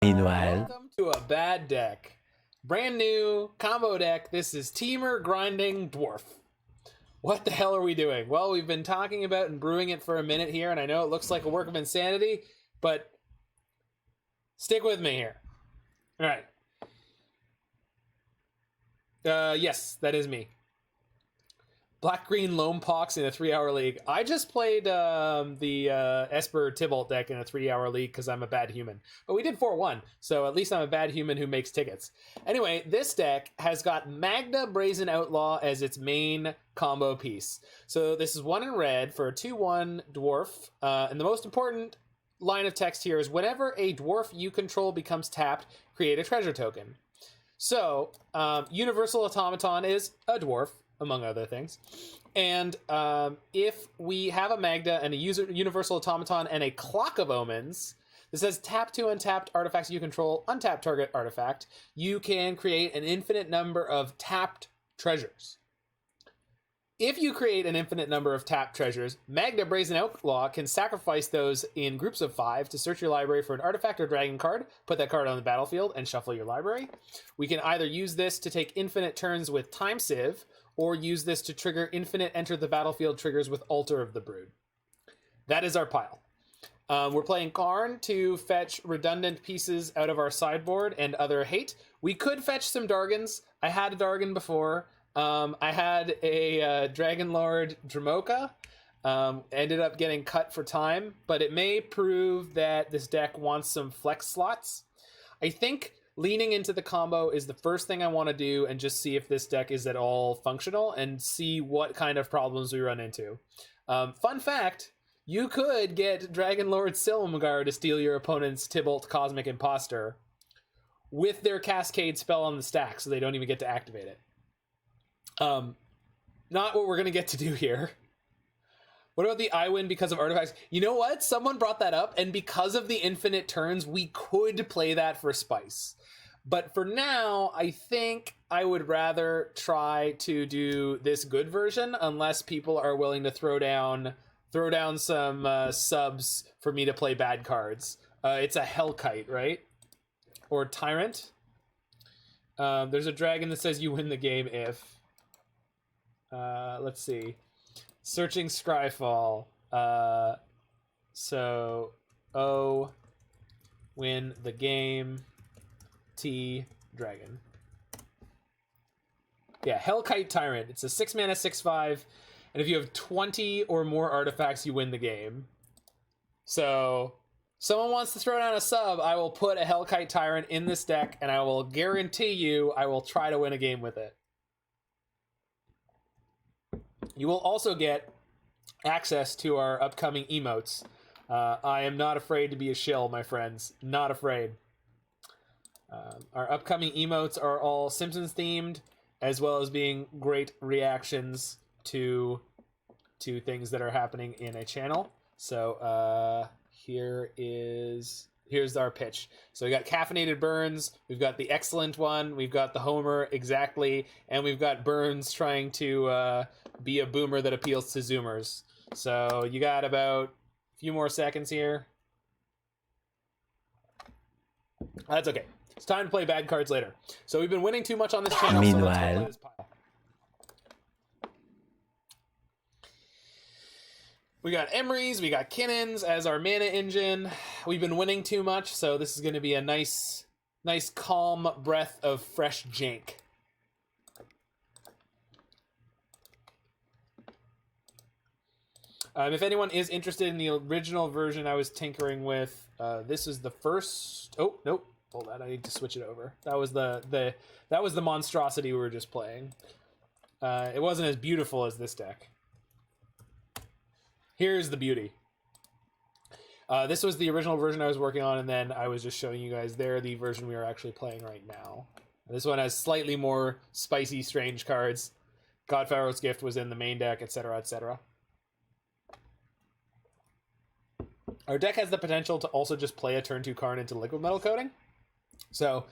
Meanwhile, welcome to a bad deck. Brand new combo deck. This is Temur grinding Dwarf. What the hell are we doing? Well, we've been talking about and brewing it for a minute here, and I know it looks like a work of insanity, but stick with me here. All right. Yes, that is me. Black-green Lone Pox in a 3-hour league. I just played the Esper Tybalt deck in a 3-hour league because I'm a bad human. But we did 4-1, so at least I'm a bad human who makes tickets. Anyway, this deck has got Magda Brazen Outlaw as its main combo piece. So this is 1 in red for a 2-1 Dwarf. And the most important line of text here is whenever a Dwarf you control becomes tapped, create a treasure token. So, Universal Automaton is a Dwarf, among other things. And if we have a Magda and a Universal Automaton and a Clock of Omens, this says tap to untapped artifacts you control, untap target artifact, you can create an infinite number of tapped treasures. If you create an infinite number of tapped treasures, Magda Brazen Outlaw can sacrifice those in groups of 5 to search your library for an artifact or dragon card, put that card on the battlefield, and shuffle your library. We can either use this to take infinite turns with Time Sieve, or use this to trigger infinite enter the battlefield triggers with Altar of the Brood. That is our pile. We're playing Karn to fetch redundant pieces out of our sideboard and other hate. We could fetch some Dargans. I had a Dargan before. I had a Dragon Lord Dramoka. Ended up getting cut for time, but it may prove that this deck wants some flex slots. I think leaning into the combo is the first thing I want to do and just see if this deck is at all functional and see what kind of problems we run into. Fun fact, you could get Dragon Lord Silumgar to steal your opponent's Tybalt Cosmic Imposter with their Cascade spell on the stack, so they don't even get to activate it. Not what we're going to get to do here. What about the I win because of artifacts? You know what? Someone brought that up, and because of the infinite turns, we could play that for spice. But for now, I think I would rather try to do this good version, unless people are willing to throw down some subs for me to play bad cards. It's a Hellkite, right? Or Tyrant. There's a dragon that says you win the game if... let's see. Searching Scryfall. So O win the game. T dragon. Yeah, Hellkite Tyrant. It's a 6 mana 6/5, and if you have 20 or more artifacts, you win the game. So someone wants to throw down a sub, I will put a Hellkite Tyrant in this deck, and I will guarantee you I will try to win a game with it. You will also get access to our upcoming emotes. I am not afraid to be a shill, my friends. Not afraid. Our upcoming emotes are all Simpsons themed, as well as being great reactions to things that are happening in a channel. So here's our pitch. So we got Caffeinated Burns, we've got the Excellent One, we've got the Homer exactly, and we've got Burns trying to be a boomer that appeals to Zoomers. So you got about a few more seconds here. That's okay. It's time to play bad cards later. So we've been winning too much on this channel. Meanwhile, so let's go play this pile. We got Emrys, we got Kinnans as our mana engine. We've been winning too much, so this is going to be a nice calm breath of fresh jank. If anyone is interested in the original version I was tinkering with, this is the first... Oh, nope. Hold on, I need to switch it over. That was the monstrosity we were just playing. It wasn't as beautiful as this deck. Here's the beauty. This was the original version I was working on, and then I was just showing you guys there the version we are actually playing right now. This one has slightly more spicy, strange cards. God-Pharaoh's Gift was in the main deck, etc., etc. Our deck has the potential to also just play a turn 2 Karn into Liquimetal Coating. So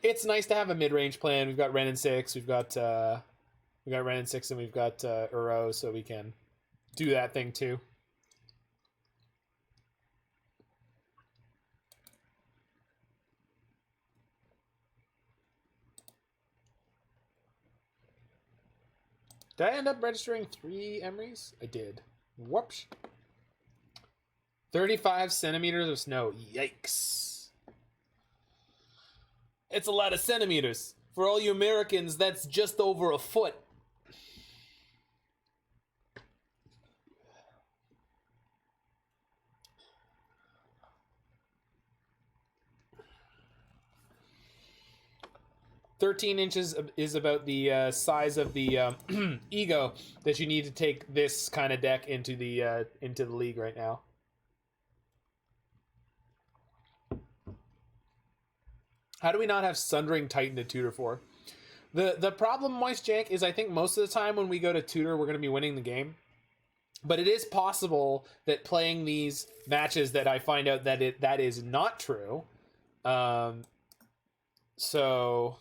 it's nice to have a mid-range plan. We've got Wrenn and Six, we've got Wrenn and Six, and we've got Uro, so we can do that thing too. Did I end up registering 3 Emrys? I did. Whoops. 35 centimeters of snow. Yikes. It's a lot of centimeters. For all you Americans, that's just over a foot. $13 is about the size of the ego that you need to take this kind of deck into the league right now. How do we not have Sundering Titan to tutor for? The problem, Moist Jank, is I think most of the time when we go to tutor, we're going to be winning the game. But it is possible that playing these matches that I find out that that is not true. So...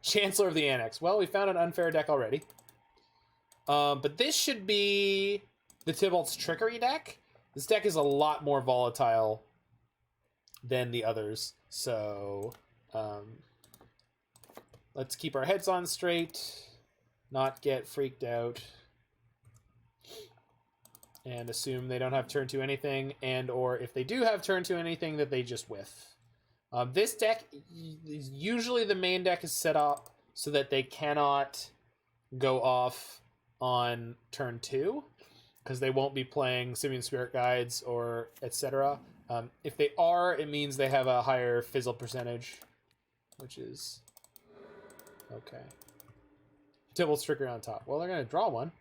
Chancellor of the Annex. Well, we found an unfair deck already. But this should be the Tybalt's Trickery deck. This deck is a lot more volatile than the others. So, let's keep our heads on straight. Not get freaked out. And assume they don't have turn 2 anything. And or if they do have turn 2 anything, that they just whiff. This deck, usually the main deck is set up so that they cannot go off on turn 2, because they won't be playing Simian Spirit Guides or etc. If they are, it means they have a higher fizzle percentage, which is okay. Tybalt's Trickery on top. Well, they're going to draw one,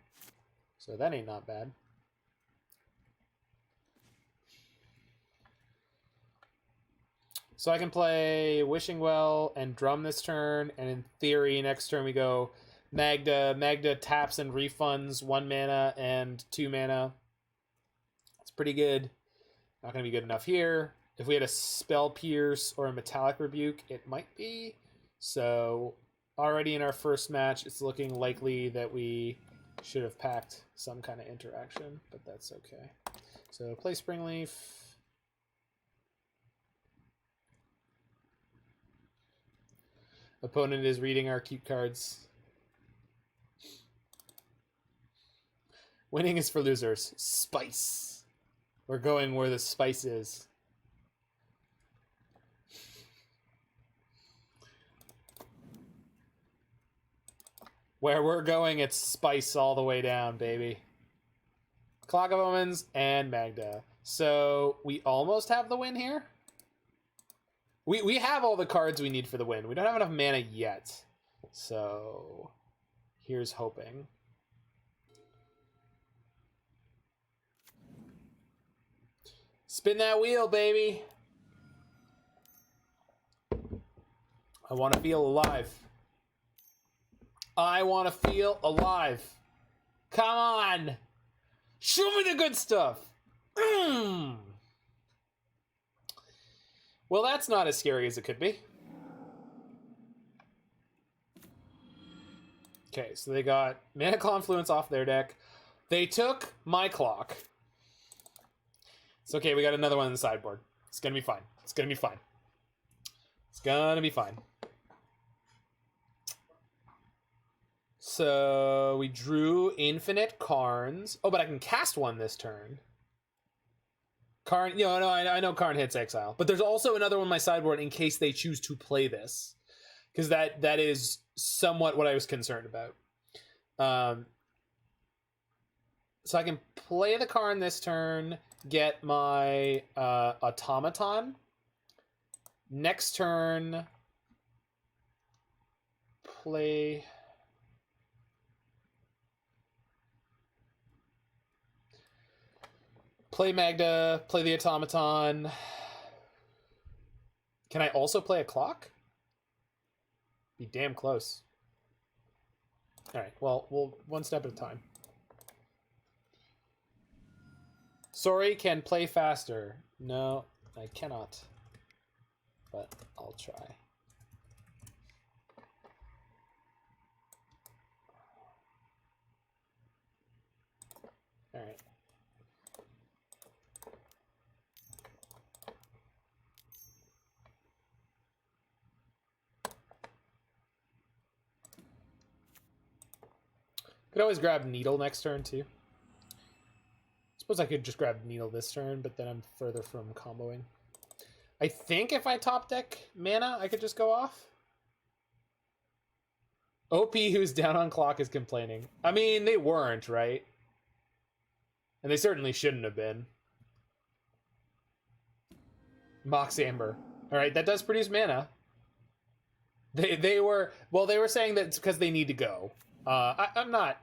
so that ain't not bad. So I can play Wishing Well and Drum this turn, and in theory, next turn we go Magda. Magda taps and refunds 1 mana and 2 mana. It's pretty good. Not going to be good enough here. If we had a Spell Pierce or a Metallic Rebuke, it might be. So already in our first match, it's looking likely that we should have packed some kind of interaction, but that's okay. So play Springleaf. Opponent is reading our cute cards. Winning is for losers. Spice. We're going where the spice is. Where we're going, it's spice all the way down, baby. Clock of Omens and Magda. So we almost have the win here. We have all the cards we need for the win. We don't have enough mana yet. So here's hoping. Spin that wheel, baby. I want to feel alive. I want to feel alive. Come on. Show me the good stuff. Well, that's not as scary as it could be. Okay, so they got Mana Confluence off their deck. They took my clock. It's okay, we got another one on the sideboard. It's gonna be fine. It's gonna be fine. It's gonna be fine. So we drew infinite Karns. Oh, but I can cast one this turn. Karn, you know, no, I know Karn hits exile, but there's also another one on my sideboard in case they choose to play this, because that is somewhat what I was concerned about. So I can play the Karn this turn, get my Automaton. Next turn, play Magda, play the Automaton. Can I also play a clock? Be damn close. Alright, well, we'll one step at a time. Sorry, can play faster. No, I cannot. But I'll try. Alright. Could always grab Needle next turn, too. Suppose I could just grab Needle this turn, but then I'm further from comboing. I think if I top deck mana, I could just go off. OP who's down on clock is complaining. I mean, they weren't, right? And they certainly shouldn't have been. Mox Amber. Alright, that does produce mana. They were saying that it's because they need to go. I'm not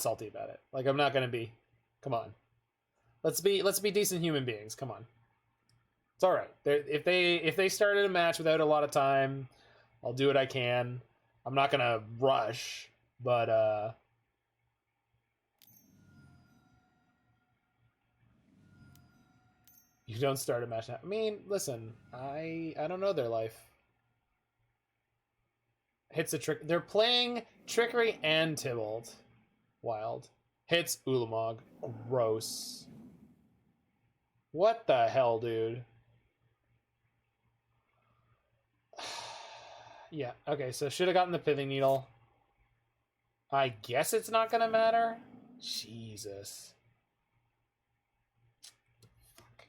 salty about it. Like, I'm not gonna be. Come on. Let's be decent human beings. Come on. It's all right. If they started a match without a lot of time, I'll do what I can. I'm not gonna rush, but you don't start a match now. I mean, listen, I don't know their life. Hits a trick. They're playing Trickery and Tybalt. Wild. Hits Ulamog. Gross. What the hell, dude? Yeah, okay, so should have gotten the Pithing Needle. I guess it's not gonna matter. Jesus. Fuck.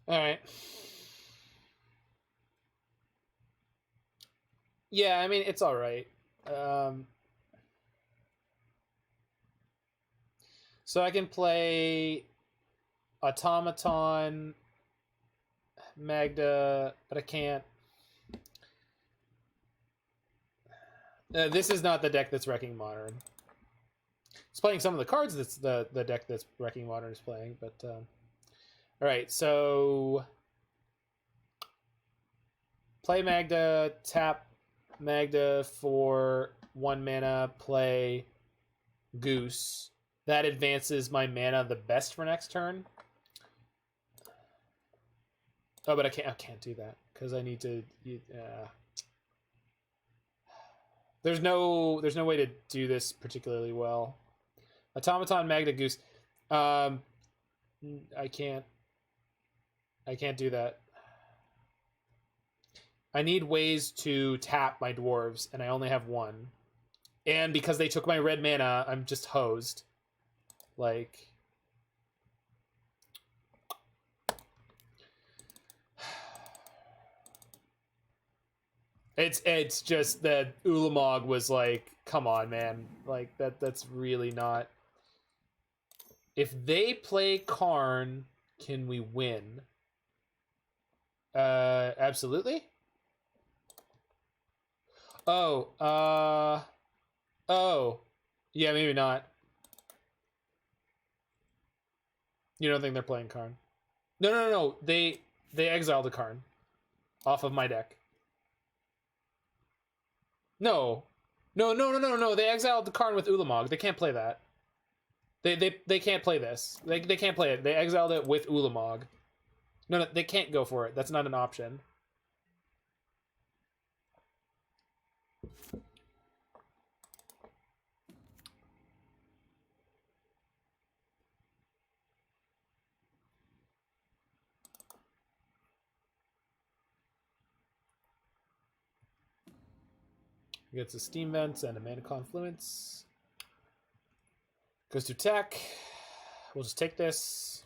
Alright. Yeah, I mean, it's alright. So I can play Automaton, Magda, but I can't. This is not the deck that's Wrecking Modern. It's playing some of the cards that's the deck that's Wrecking Modern is playing, but all right, so play Magda, tap Magda for 1 mana, play Goose. That advances my mana the best for next turn. Oh, but I can't do that because I need to. There's no way to do this particularly well. Automaton, Magda, Goose. I can't do that. I need ways to tap my dwarves, and I only have one. And because they took my red mana, I'm just hosed. Like, it's just that Ulamog was like, come on, man. Like, that's really not. If they play Karn, can we win? Absolutely. Oh, yeah, maybe not. You don't think they're playing Karn? No. They exiled the Karn off of my deck. No. They exiled the Karn with Ulamog. They can't play that. They can't play this. They can't play it. They exiled it with Ulamog. No, they can't go for it. That's not an option. Gets a Steam Vents and a Mana Confluence. Goes to attack. We'll just take this.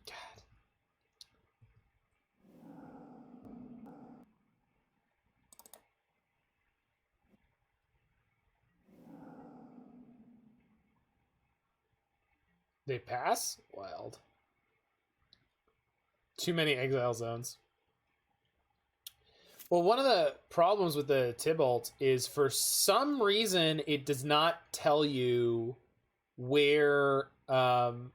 God. They pass? Wild. Too many exile zones. Well, one of the problems with the Tybalt is for some reason it does not tell you where the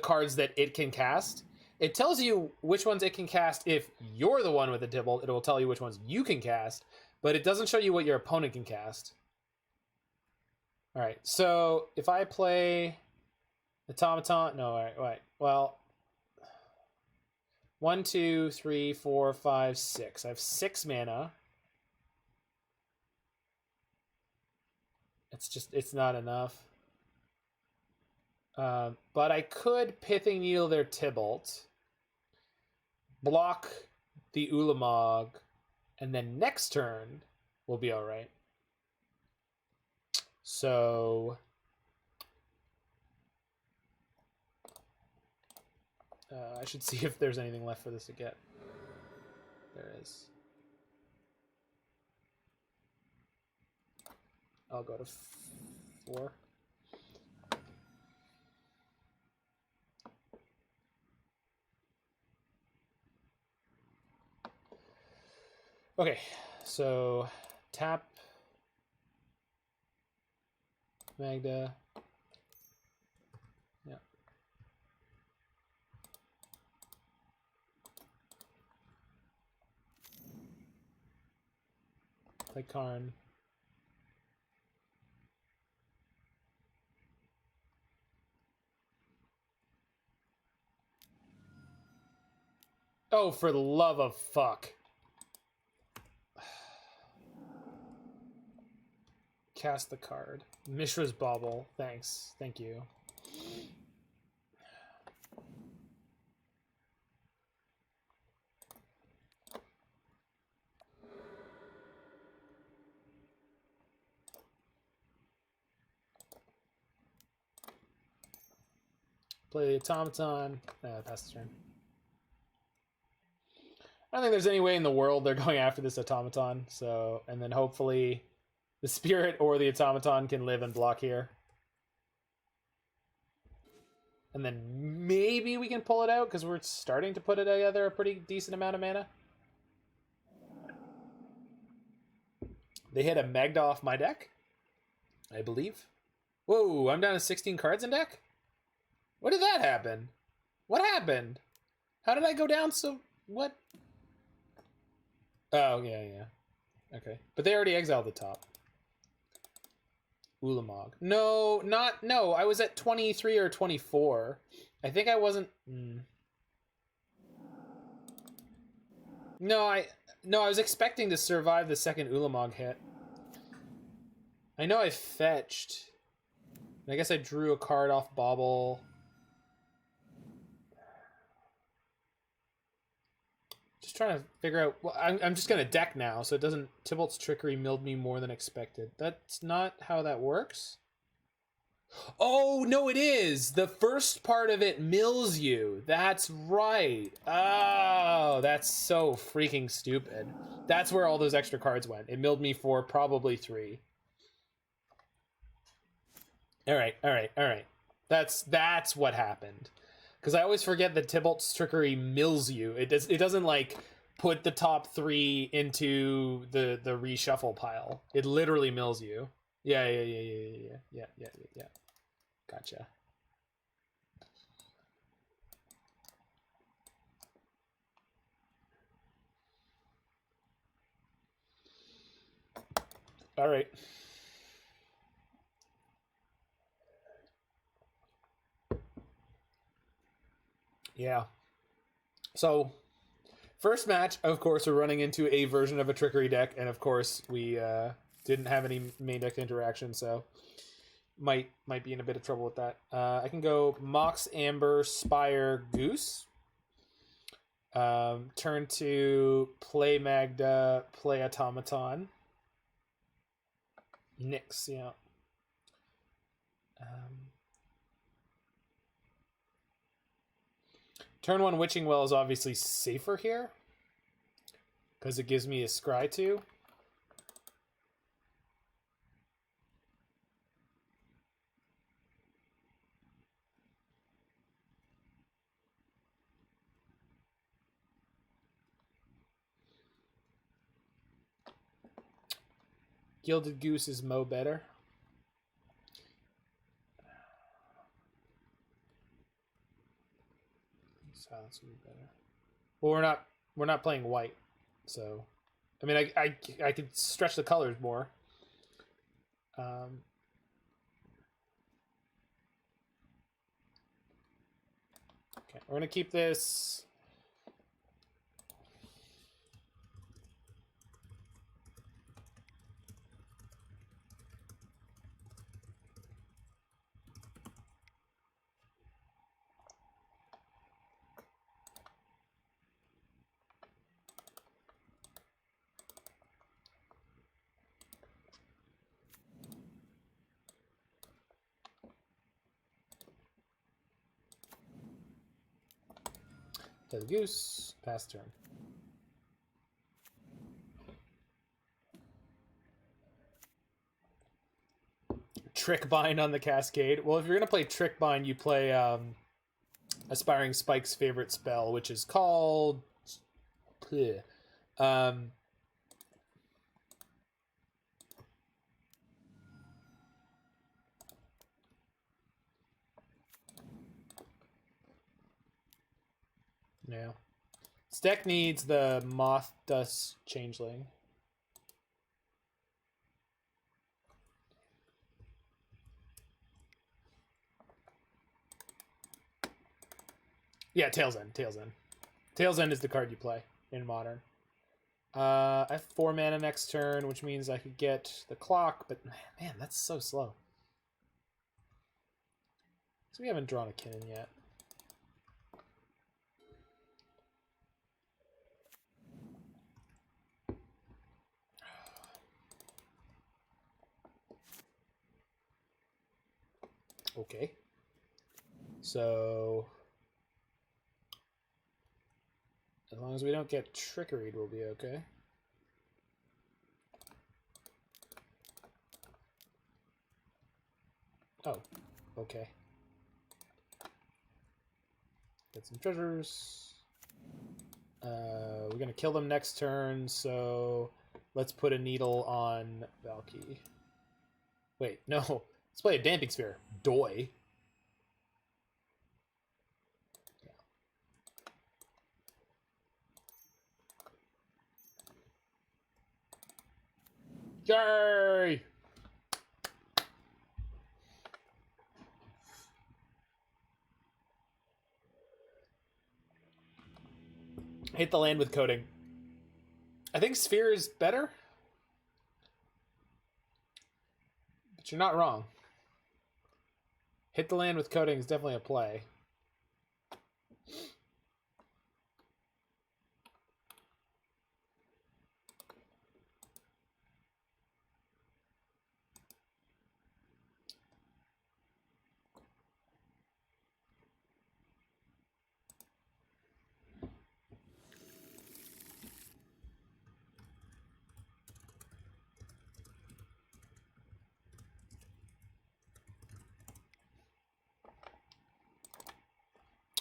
cards that it can cast. It tells you which ones it can cast if you're the one with the Tybalt. It will tell you which ones you can cast, but it doesn't show you what your opponent can cast. All right, so if I play Automaton, no, all right, wait, well. 1, 2, 3, 4, 5, 6. I have 6 mana. It's not enough. But I could Pithing Needle their Tybalt, block the Ulamog, and then next turn will be all right. So I should see if there's anything left for this to get. There is. I'll go to 4. Okay, so tap Magda. Yeah. Play Karn. Oh, for the love of fuck. Cast the card. Mishra's Bauble. Thanks. Thank you. Play the Automaton. Pass the turn. I don't think there's any way in the world they're going after this Automaton. So, and then hopefully the Spirit or the Automaton can live and block here. And then maybe we can pull it out because we're starting to put it together a pretty decent amount of mana. They hit a Magda off my deck, I believe. Whoa, I'm down to 16 cards in deck? What did that happen? What happened? How did I go down so... What? Oh, yeah. Okay. But they already exiled the top. Ulamog. No, I was at 23 or 24. I think I wasn't... No, I was expecting to survive the second Ulamog hit. I know I fetched. I guess I drew a card off Bauble. Just trying to figure out... Well, I'm just going to deck now, so it doesn't... Tybalt's Trickery milled me more than expected. That's not how that works. Oh, no, it is! The first part of it mills you. That's right. Oh, that's so freaking stupid. That's where all those extra cards went. It milled me for probably 3. All right. That's what happened. Because I always forget that Tybalt's Trickery mills you. It doesn't like put the top 3 into the reshuffle pile. It literally mills you. Yeah. Gotcha. All right. Yeah. So, first match, of course, we're running into a version of a Trickery deck, and of course, we didn't have any main deck interaction, so might be in a bit of trouble with that. I can go Mox Amber, Spire, Goose. Turn to play Magda, play Automaton. Nix, yeah. Turn 1 Witching Well is obviously safer here because it gives me a scry 2. Gilded Goose is mo better. Silence would be better. Well, we're not playing white, so I mean I could stretch the colors more. Okay, we're gonna keep this. Play the goose. Pass turn. Trick Bind on the Cascade. Well, if you're going to play Trick Bind, you play Aspiring Spike's favorite spell, which is called... Yeah. This deck needs the Moth Dust Changeling. Yeah, Tail's End. Tail's End. Tail's End is the card you play in Modern. I have 4 mana next turn, which means I could get the clock, but man, that's so slow. So we haven't drawn a Kinnan yet. Okay. So as long as we don't get trickeried, we'll be okay. Oh, okay. Get some treasures. We're gonna kill them next turn, so let's put a needle on Valky. Wait, no. Let's play a Damping Sphere. Doi. Yay! Hit the land with Coating. I think Sphere is better. But you're not wrong. Hit the land with Coating is definitely a play.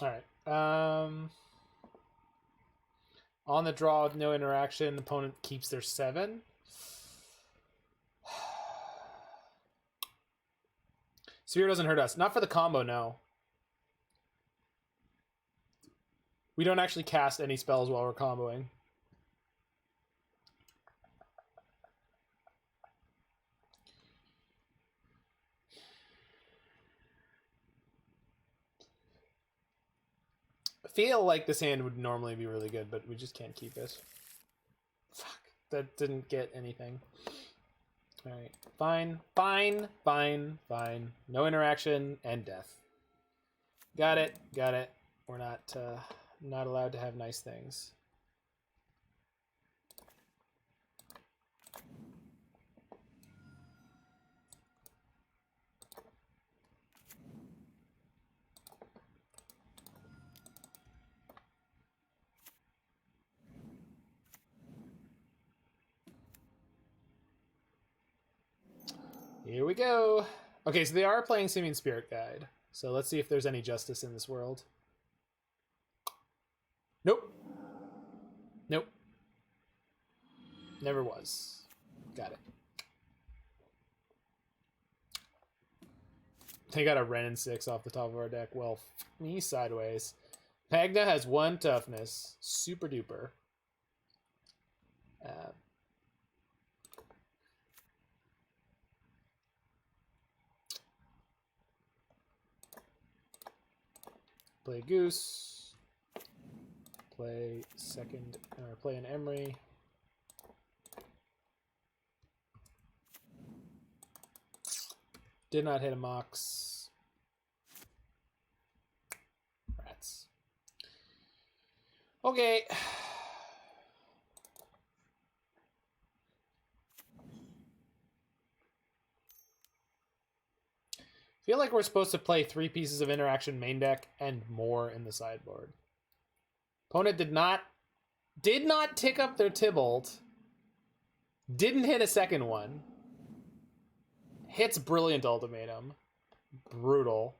All right. On the draw with no interaction, opponent keeps their 7. Sphere doesn't hurt us. Not for the combo, no. We don't actually cast any spells while we're comboing. I feel like this hand would normally be really good, but we just can't keep it. Fuck. That didn't get anything. Alright. Fine. Fine. Fine. Fine. No interaction and death. Got it. Got it. We're not allowed to have nice things. Here we go. Okay, so they are playing Simian Spirit Guide. So let's see if there's any justice in this world. Nope. Nope. Never was. Got it. They got a Wrenn and Six off the top of our deck. Well, me sideways. Magda has 1 toughness. Super duper. Play Goose. Play second, or play an Emry. Did not hit a Mox. Rats. Okay. Feel like we're supposed to play 3 pieces of interaction main deck and more in the sideboard. Opponent did not tick up their Tybalt. Didn't hit a second one. Hits Brilliant Ultimatum. Brutal.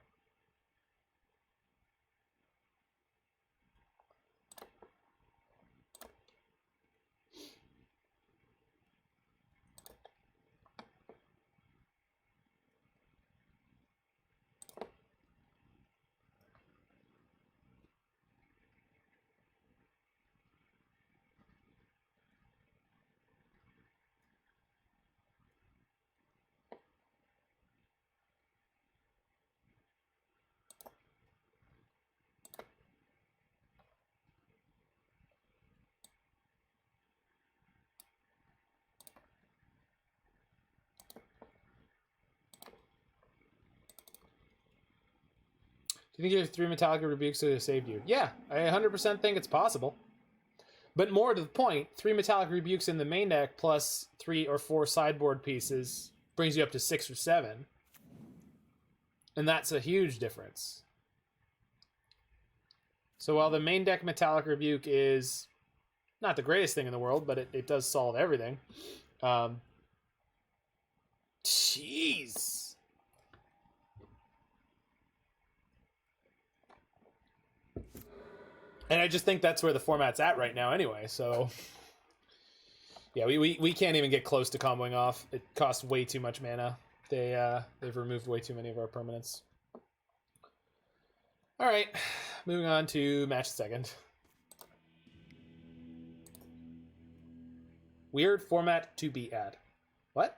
Do you think you have 3 Metallica Rebukes that have saved you? Yeah, I 100% think it's possible. But more to the point, 3 Metallic Rebukes in the main deck plus 3 or 4 sideboard pieces brings you up to 6 or 7. And that's a huge difference. So while the main deck Metallic Rebuke is not the greatest thing in the world, but it does solve everything. Jeez. And I just think that's where the format's at right now anyway, so... Yeah, we can't even get close to comboing off. It costs way too much mana. They've removed way too many of our permanents. Alright, moving on to match second. Weird format to be at. What?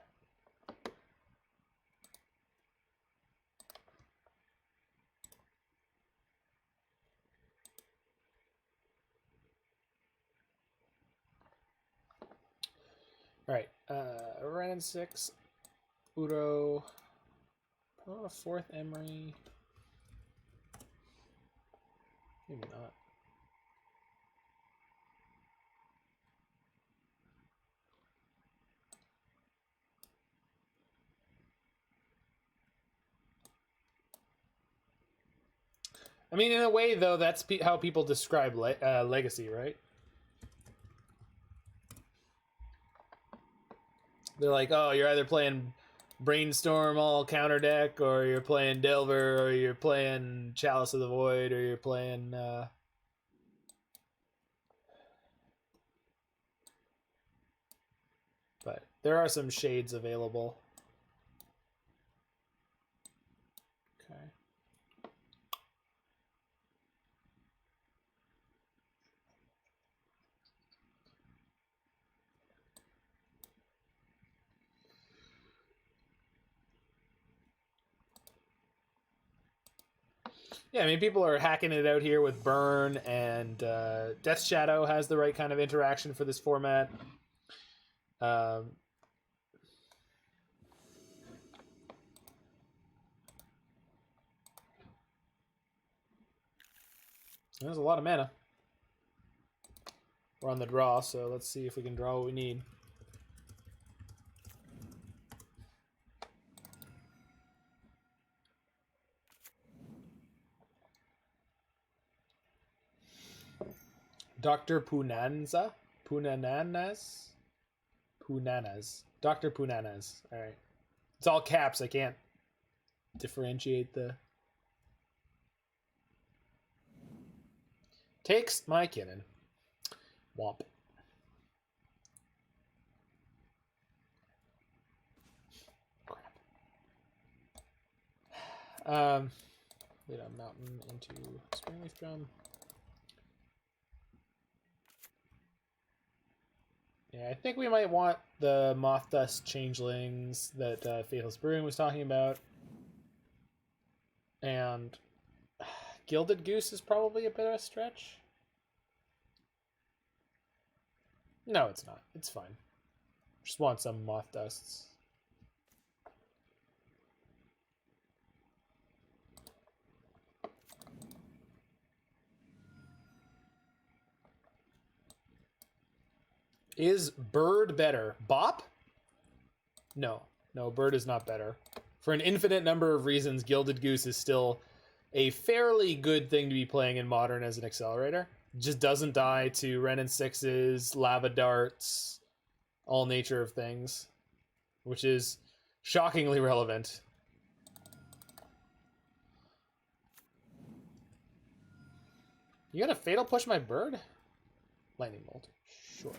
Alright, Wrenn and Six, Udo, a 4th Emry. Maybe not. I mean, in a way, though, that's how people describe Legacy, right? They're like, oh, you're either playing Brainstorm all counter deck, or you're playing Delver, or you're playing Chalice of the Void, or you're playing... But there are some shades available. Okay. Yeah, I mean, people are hacking it out here with Burn, and Death Shadow has the right kind of interaction for this format. There's a lot of mana. We're on the draw, so let's see if we can draw what we need. Dr. Punananas? Dr. Punanas. Alright. It's all caps, I can't differentiate the... Takes my Kinnan. Womp. Crap. Lead a mountain into Springleaf Drum. Yeah, I think we might want the Moth Dust Changelings that Faithless Brewing was talking about. And Gilded Goose is probably a bit of a stretch. No, it's not. It's fine. Just want some Moth Dusts. Is Bird better? Bop? No. No, Bird is not better. For an infinite number of reasons, Gilded Goose is still a fairly good thing to be playing in Modern as an accelerator. just doesn't die to Wrenn and Sixes, lava darts, all nature of things, which is shockingly relevant. You got a fatal push my bird? Lightning bolt. Sure.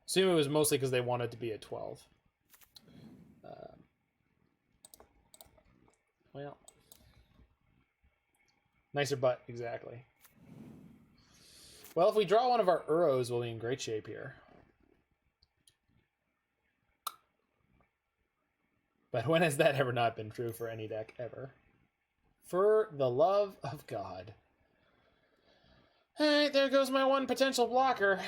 Assume it was mostly because they wanted to be at 12. Well, nicer butt, exactly. Well, if we draw one of our Uros, we'll be in great shape here. But when has that ever not been true for any deck, ever? For the love of God. Alright, there goes my one potential blocker.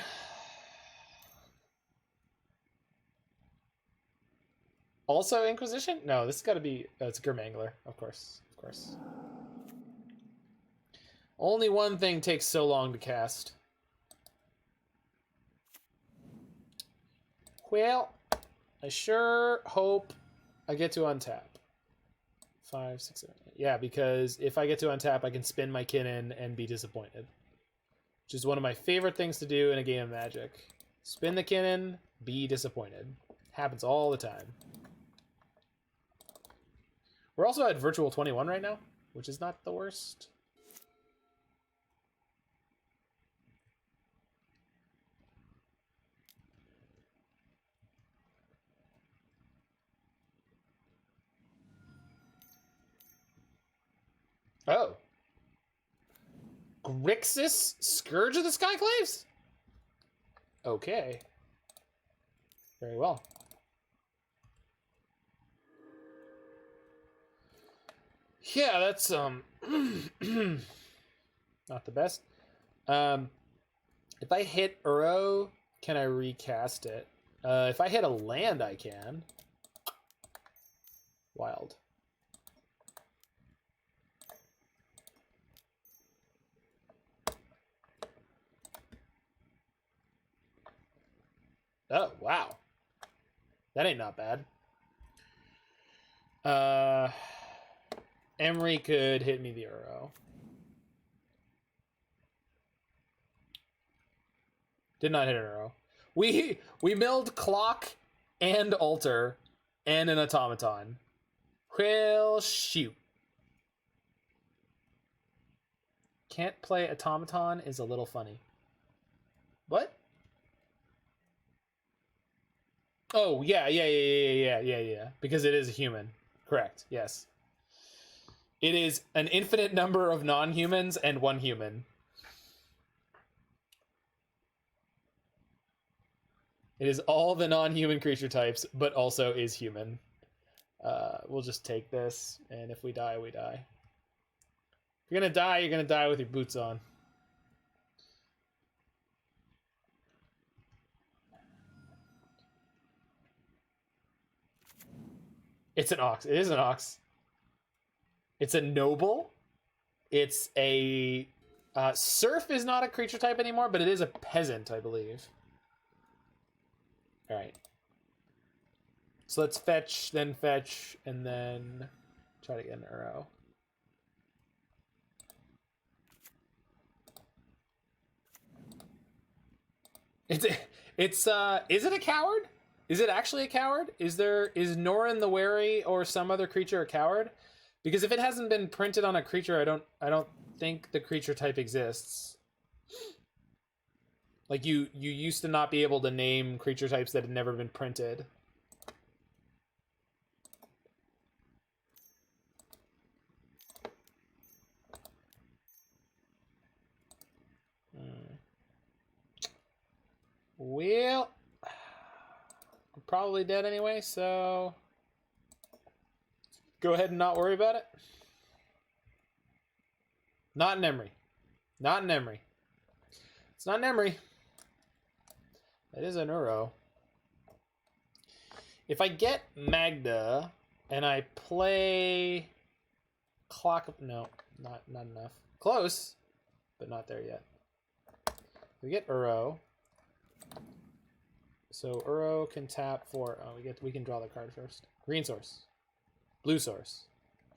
Also Inquisition? No, this has got to be... it's Gurmangler, of course. Of course. Only one thing takes so long to cast. Well, I sure hope I get to untap. 5, 6, 7, 8. Yeah, because if I get to untap, I can spin my Kinnan and be disappointed. Which is one of my favorite things to do in a game of Magic. Spin the Kinnan, be disappointed. Happens all the time. We're also at Virtual 21 right now, which is not the worst. Oh. Grixis, Scourge of the Skyclaves? Okay. Very well. Yeah, that's not the best. If I hit Uro, can I recast it? If I hit a land, I can. Wild. Oh, wow. That ain't not bad. Emry could hit me the Uro. Did not hit an Uro. We milled Clock and Altar and an Automaton. Well, shoot. Can't play Automaton is a little funny. What? Oh, yeah. Because it is a human. Correct, yes. It is an infinite number of non-humans and one human. It is all the non-human creature types, but also is human. We'll just take this, and if we die, we die. If you're gonna die with your boots on. It's an ox. It is an ox. It's a noble. It's a... serf is not a creature type anymore, but it is a peasant, I believe. Alright. So let's fetch, and then try to get an Uro. Is it a coward? Is it actually a coward? Is Norin the Wary or some other creature a coward? Because if it hasn't been printed on a creature, I don't think the creature type exists. Like you used to not be able to name creature types that had never been printed. Well, I'm probably dead anyway, so go ahead and not worry about it. Not an Emry. Not an Emry. It's not an Emry. It is an Uro. If I get Magda and I play Clock of... No, not enough. Close, but not there yet. We get Uro. So Uro can tap for... Oh, we can draw the card first. Green source. Blue source.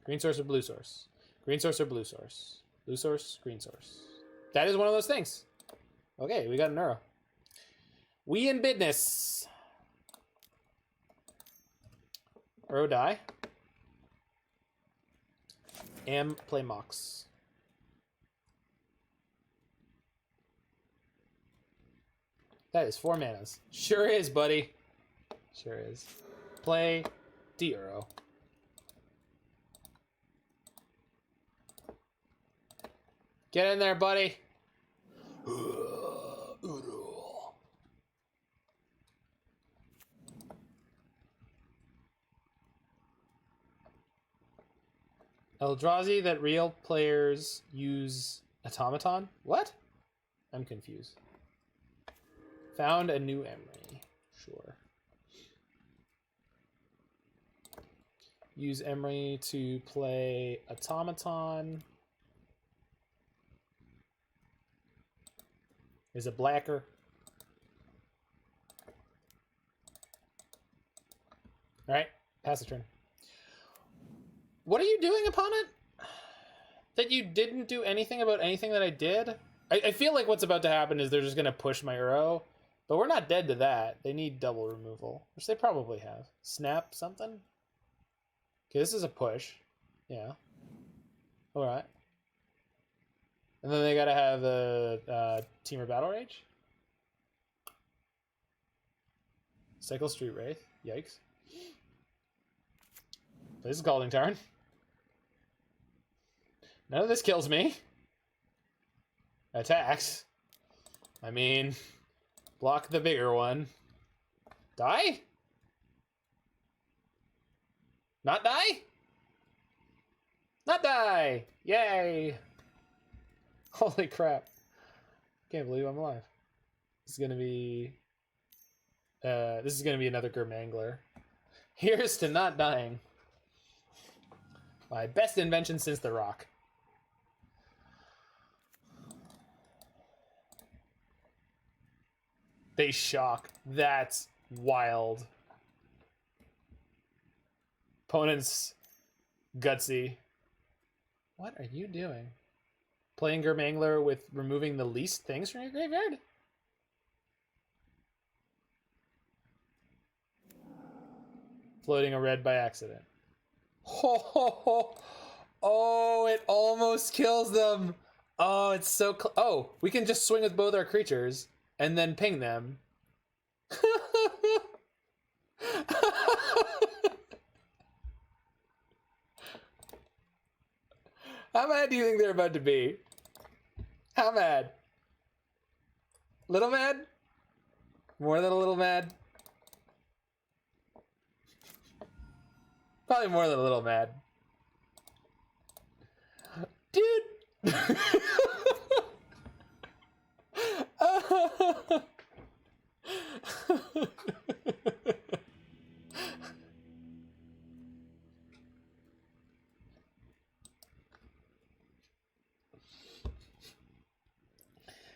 Green source or blue source. Green source or blue source. Blue source, green source. That is one of those things. Okay, we got an Uro. We in business. Uro die. Play Mox. That is 4 manas. Sure is, buddy. Sure is. Play D-Uro. Get in there, buddy. Eldrazi that real players use automaton? What? I'm confused. Found a new Emry. Sure. Use Emry to play automaton. Is a blacker. Alright, pass the turn. What are you doing, opponent? That you didn't do anything about anything that I did? I feel like what's about to happen is they're just going to push my Uro. But we're not dead to that. They need double removal, which they probably have. Snap something? Okay, this is a push. Yeah. Alright. And then they gotta have the Temur Battle Rage. Cycle Street Wraith. Yikes. This is Scalding Tarn. None of this kills me. Attacks. I mean, block the bigger one. Die? Not die? Not die! Yay! Holy crap. Can't believe I'm alive. This is gonna be another Gurmangler. Here's to not dying. My best invention since the rock. They shock. That's wild. Opponent's gutsy. What are you doing? Playing Gurmangler with removing the least things from your graveyard? Floating a red by accident. Ho ho ho! Oh, it almost kills them! Oh, it's so oh, we can just swing with both our creatures and then ping them. How mad do you think they're about to be? How mad? Little mad? More than a little mad? Probably more than a little mad. Dude!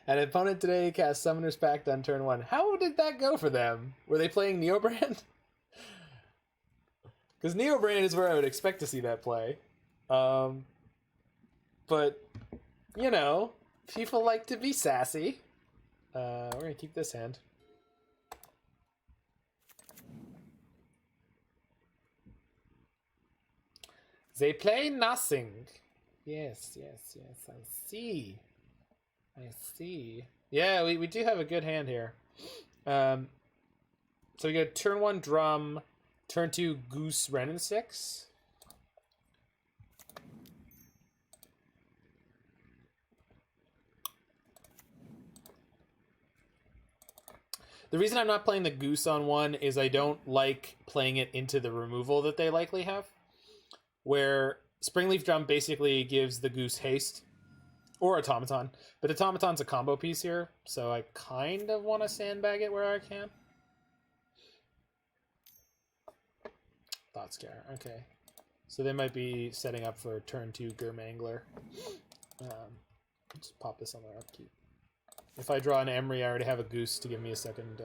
An opponent today cast Summoner's Pact on turn 1. How did that go for them? Were they playing Neobrand? Because Neobrand is where I would expect to see that play. But, you know, people like to be sassy. We're going to keep this hand. They play nothing. Yes, yes, yes, I see. I see. Yeah, we do have a good hand here. So we got turn 1 Drum, turn 2 Goose, Wrenn and Six. The reason I'm not playing the Goose on 1 is I don't like playing it into the removal that they likely have. Where Springleaf Drum basically gives the Goose haste. Or Automaton. But Automaton's a combo piece here, so I kind of want to sandbag it where I can. Thought Scare, okay. So they might be setting up for turn 2 Gurmangler. Just pop this on their upkeep. If I draw an Emry, I already have a Goose to give me a second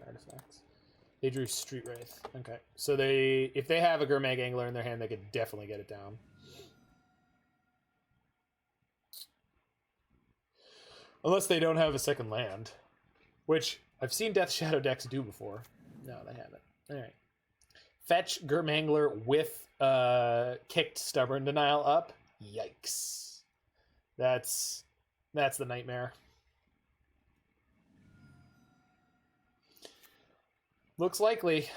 artifact. They drew Street Wraith. Okay. So if they have a Gurmangler in their hand, they could definitely get it down. Unless they don't have a second land. Which, I've seen Death Shadow decks do before. No, they haven't. Alright. Fetch Gurmangler with kicked Stubborn Denial up. Yikes. That's the nightmare. Looks likely.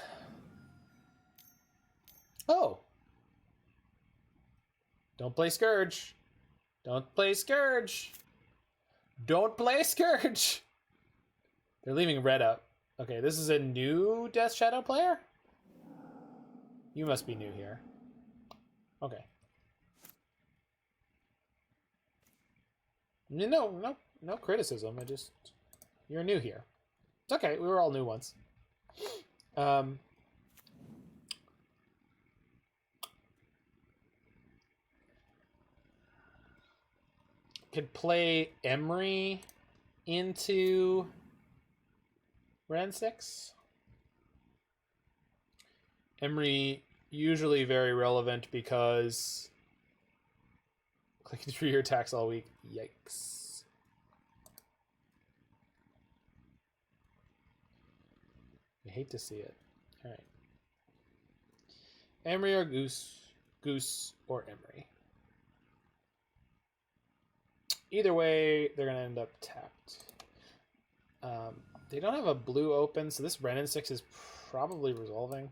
Oh. Don't play Scourge. Don't play Scourge. Don't play Scourge. They're leaving red up. Okay, this is a new Death Shadow player? You must be new here. Okay. No criticism. You're new here. It's okay. We were all new once. Could play Emry into Wrenn and Six. Emry usually very relevant because clicking through your attacks all week. Yikes. I hate to see it. All right. Emry or Goose? Goose or Emry? Either way, they're going to end up tapped. They don't have a blue open, so this Wrenn and Six is probably resolving.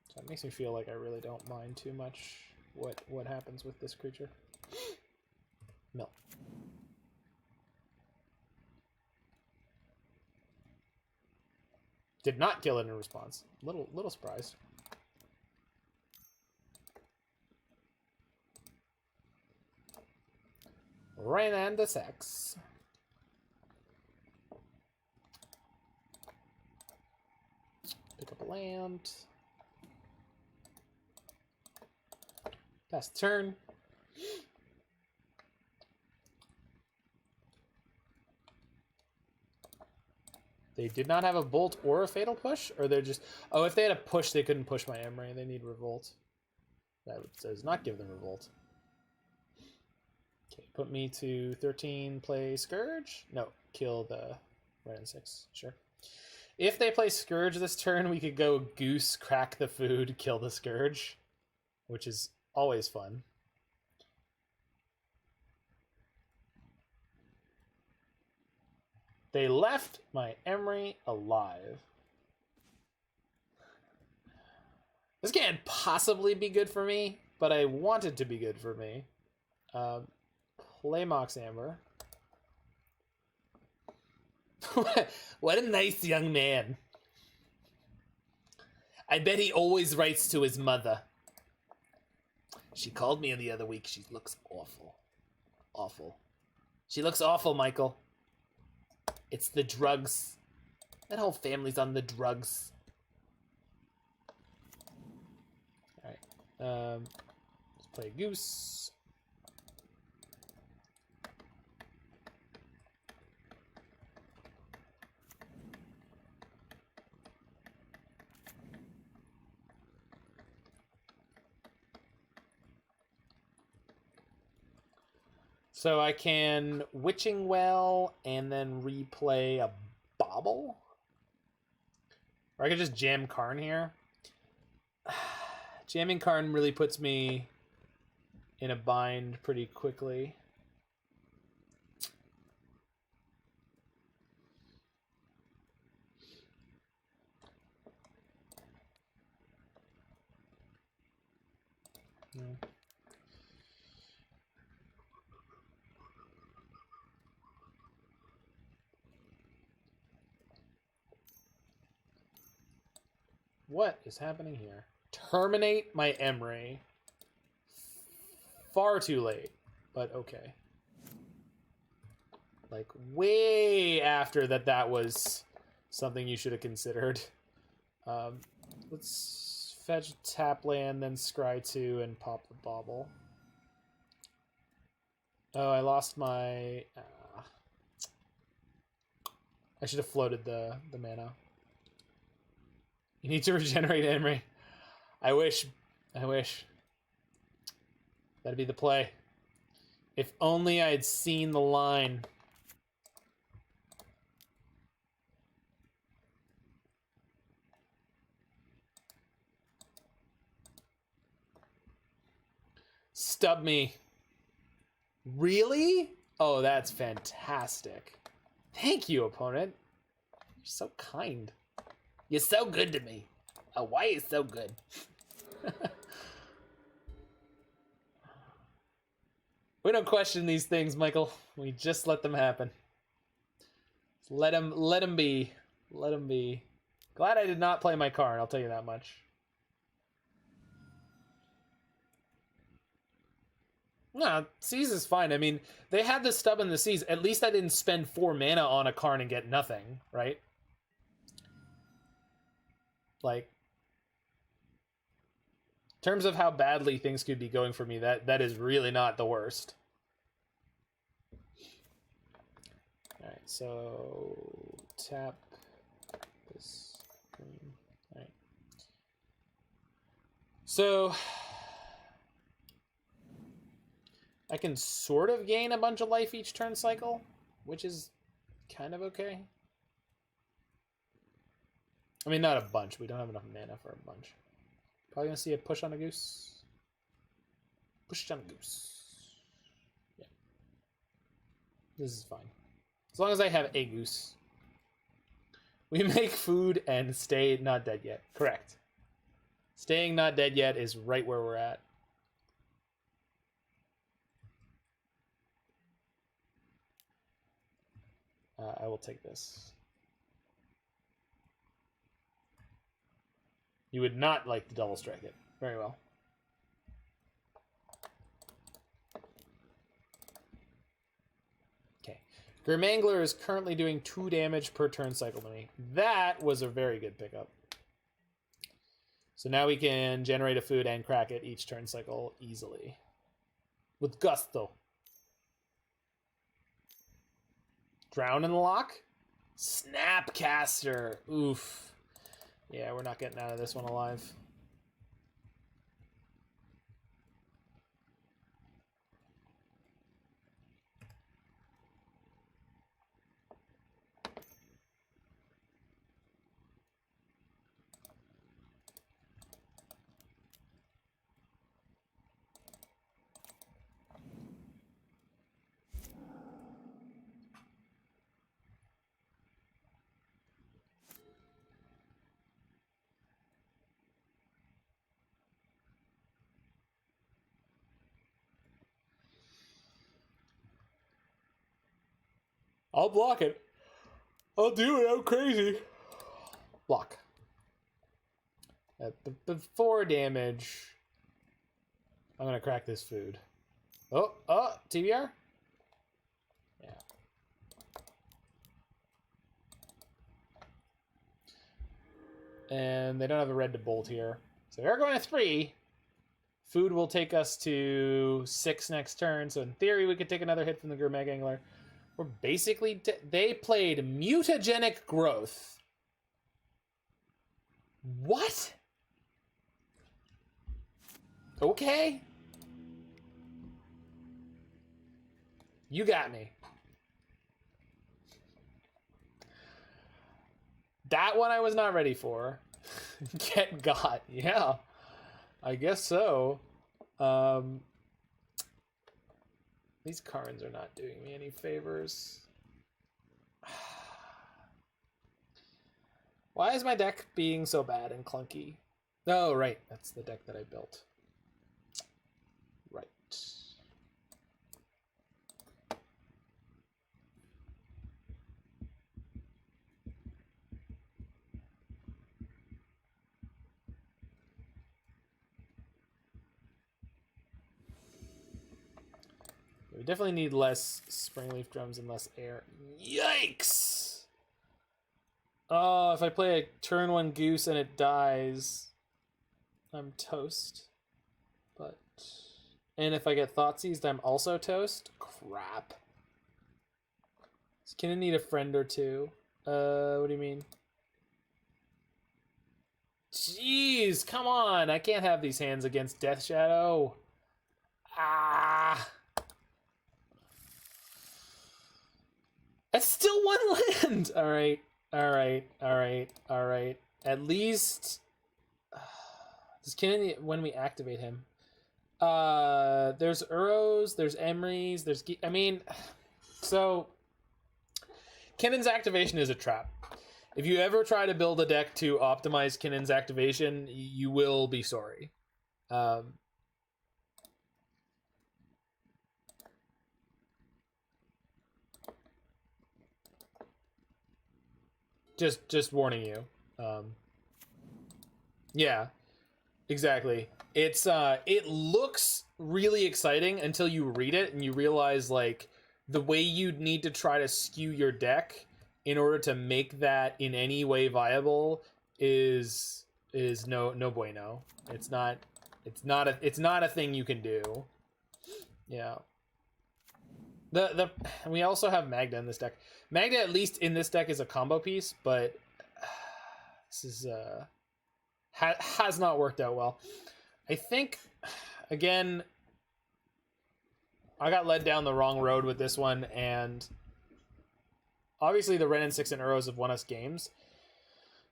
So that makes me feel like I really don't mind too much what happens with this creature. Mill. Did not kill it in response. Little surprised. Wrenn and Six. Pick up a land. Pass the turn. They did not have a bolt or a fatal push, or they're just... Oh, if they had a push, they couldn't push my Emry. They need revolt. That does not give them revolt. Okay, put me to 13, play Scourge. No, kill the Wrenn and Six. Sure. If they play Scourge this turn, we could go Goose, crack the food, kill the Scourge, which is always fun. They left my Emry alive. This can't possibly be good for me, but I want it to be good for me. Play Mox Amber. What a nice young man. I bet he always writes to his mother. She called me the other week. She looks awful. Awful. She looks awful, Michael. It's the drugs. That whole family's on the drugs. Alright. Let's play Goose. So I can Witching Well and then replay a Bauble? Or I could just jam Karn here. Jamming Karn really puts me in a bind pretty quickly. Yeah. What is happening here? Terminate my Emry. Far too late, but okay. Like, way after that was something you should have considered. Let's fetch tap land, then scry 2 and pop the Bauble. Oh, I lost my... I should have floated the mana. You need to regenerate Emry. I wish. That'd be the play. If only I had seen the line. Stub me. Really? Oh, that's fantastic. Thank you, opponent. You're so kind. You're so good to me. Oh, why are you so good? We don't question these things, Michael. We just let them happen. Let them be. Let them be. Glad I did not play my Karn, I'll tell you that much. No, Seas is fine. I mean, they had the stub in the Seas. At least I didn't spend 4 mana on a Karn and get nothing, right? Like, in terms of how badly things could be going for me, that is really not the worst. Alright, so tap this green. Alright. So I can sort of gain a bunch of life each turn cycle, which is kind of okay. I mean, not a bunch. We don't have enough mana for a bunch. Probably gonna see a push on a goose. Push on a goose. Yeah. This is fine. As long as I have a goose. We make food and stay not dead yet. Correct. Staying not dead yet is right where we're at. I will take this. You would not like to double strike it. Very well. Okay. Grimangler is currently doing 2 damage per turn cycle to me. That was a very good pickup. So now we can generate a food and crack it each turn cycle easily. With gusto. Drown in the Loch? Snapcaster. Oof. Yeah, we're not getting out of this one alive. I'll block it. I'll do it. I'm crazy. Block. At the 4 damage. I'm gonna crack this food. Oh, TBR? Yeah. And they don't have a red to bolt here. So they're going to 3. Food will take us to 6 next turn. So in theory, we could take another hit from the Grimag Angler. We're basically... They played Mutagenic Growth. What? Okay. You got me. That one I was not ready for. Get got. Yeah. I guess so. These Karns are not doing me any favors. Why is my deck being so bad and clunky? Oh, right. That's the deck that I built. Right. We definitely need less Springleaf Drums and less air. Yikes! Oh, if I play a turn 1 goose and it dies, I'm toast. But... And if I get Thought Seized, I'm also toast? Crap. Does Kinnan need a friend or two? What do you mean? Jeez, come on! I can't have these hands against Death Shadow. Ah! It's still one land. All right. All right. All right. All right. At least does Kinnan when we activate him? There's Uros, there's Emrys, there's I mean, so Kinnan's activation is a trap. If you ever try to build a deck to optimize Kinnan's activation, you will be sorry. Just warning you. Yeah, exactly. It looks really exciting until you read it and you realize like the way you'd need to try to skew your deck in order to make that in any way viable is no bueno. It's not a thing you can do. Yeah. We also have Magda in this deck. Magda, at least in this deck, is a combo piece, but this is has not worked out well. I think, again, I got led down the wrong road with this one, and obviously the Wrenn and Six and Uros have won us games.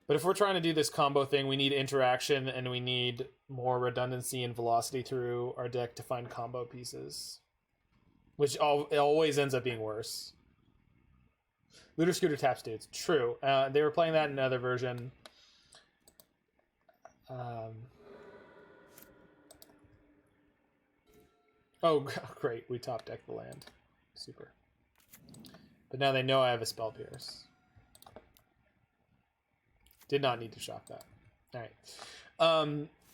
But if we're trying to do this combo thing, we need interaction, and we need more redundancy and velocity through our deck to find combo pieces. Which it always ends up being worse. Looter Scooter taps dudes. True. They were playing that in another version. Oh, great. We top deck the land. Super. But now they know I have a Spell Pierce. Did not need to shock that. Alright.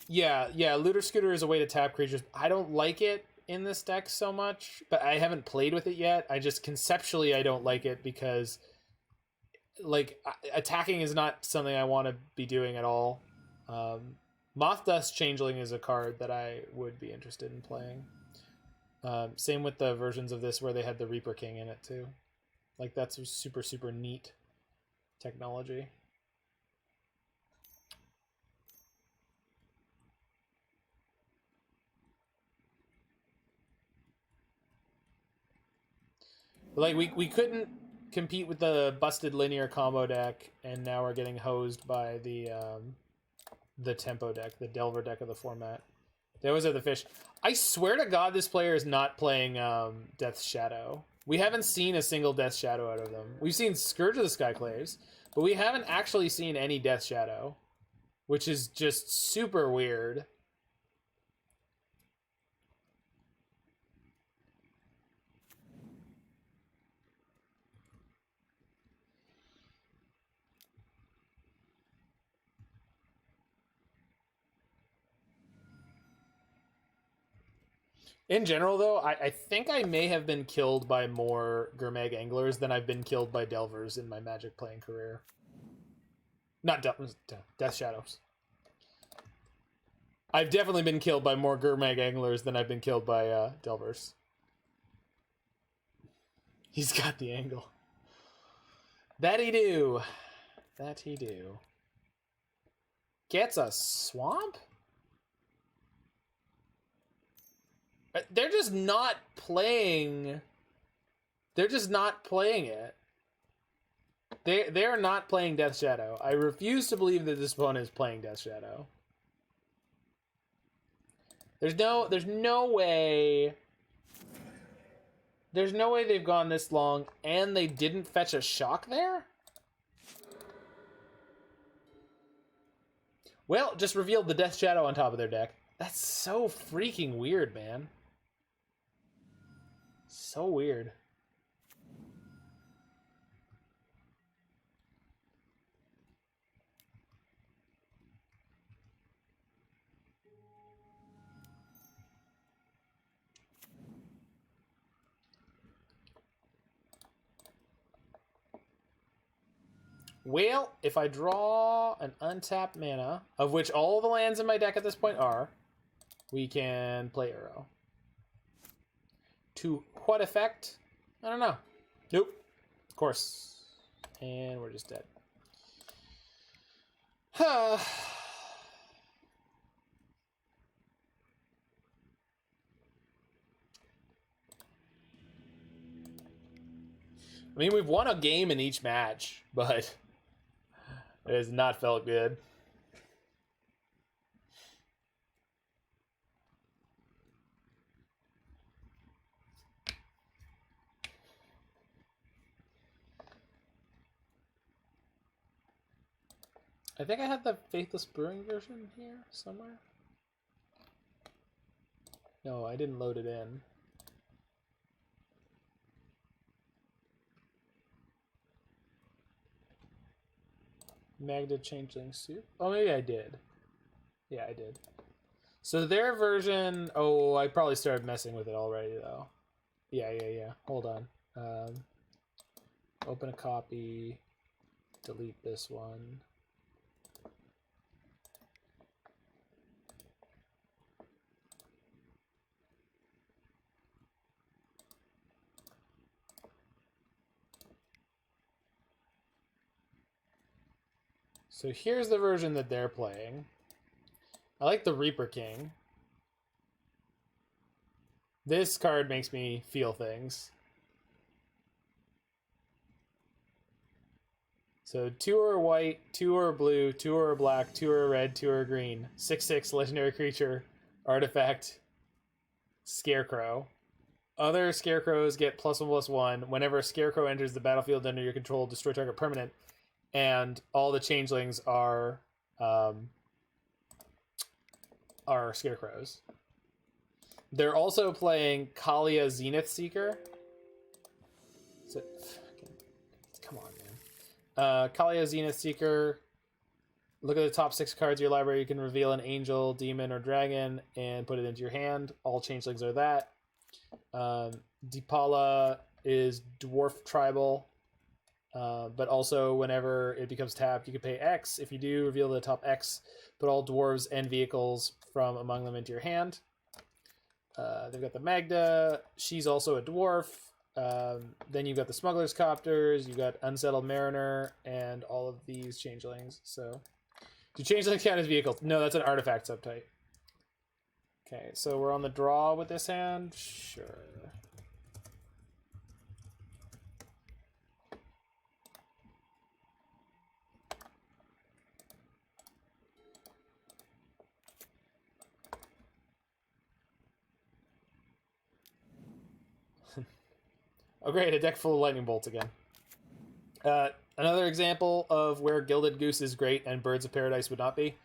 Yeah, Looter Scooter is a way to tap creatures. I don't like it in this deck so much, but I haven't played with it yet. I just conceptually I don't like it because like attacking is not something I want to be doing at all. Moth Dust Changeling is a card that I would be interested in playing. Same with the versions of this where they had the Reaper King in it too. Like that's a super neat technology. Like we couldn't compete with the busted linear combo deck, and now we're getting hosed by the tempo deck, the Delver deck of the format. They always have the fish. I swear to God, this player is not playing Death's Shadow. We haven't seen a single Death's Shadow out of them. We've seen Scourge of the Skyclaves, but we haven't actually seen any Death's Shadow, which is just super weird. In general, though, I think I may have been killed by more Gurmag Anglers than I've been killed by Delvers in my Magic playing career. Not Death Shadows. I've definitely been killed by more Gurmag Anglers than I've been killed by Delvers. He's got the angle. That he do. That he do. Gets a swamp? They're just not playing. They're just not playing it. They're not playing Death Shadow. I refuse to believe that this opponent is playing Death Shadow. There's no way. There's no way they've gone this long and they didn't fetch a shock there? Well, just revealed the Death Shadow on top of their deck. That's so freaking weird, man. So weird. Well, if I draw an untapped mana, of which all the lands in my deck at this point are, we can play Arrow. To what effect? I don't know. Nope. Of course. And we're just dead. I mean, we've won a game in each match, but it has not felt good. I think I had the Faithless Brewing version here somewhere. No, I didn't load it in. Magda Changeling Soup. Oh, maybe I did. Yeah, I did. So their version... Oh, I probably started messing with it already, though. Yeah. Hold on. Open a copy. Delete this one. So here's the version that they're playing. I like the Reaper King. This card makes me feel things. So 2 are white, 2 are blue, 2 are black, 2 are red, 2 are green. 6/6 legendary creature, artifact, Scarecrow. Other Scarecrows get +1/+1. Whenever a Scarecrow enters the battlefield under your control, destroy target permanent. And all the changelings are Scarecrows. They're also playing Kalia Zenith Seeker. Come on, man. Kalia Zenith Seeker. Look at the top 6 cards of your library. You can reveal an angel, demon, or dragon and put it into your hand. All changelings are that. Deepala is dwarf tribal. But also, whenever it becomes tapped, you can pay X. If you do, reveal the top X. Put all dwarves and vehicles from among them into your hand. They've got the Magda. She's also a dwarf. Then you've got the Smuggler's Copters. You've got Unsettled Mariner and all of these changelings. So, do changelings count as vehicles? No, that's an artifact subtype. Okay, so we're on the draw with this hand? Sure. Oh great, a deck full of lightning bolts again. Another example of where Gilded Goose is great and Birds of Paradise would not be.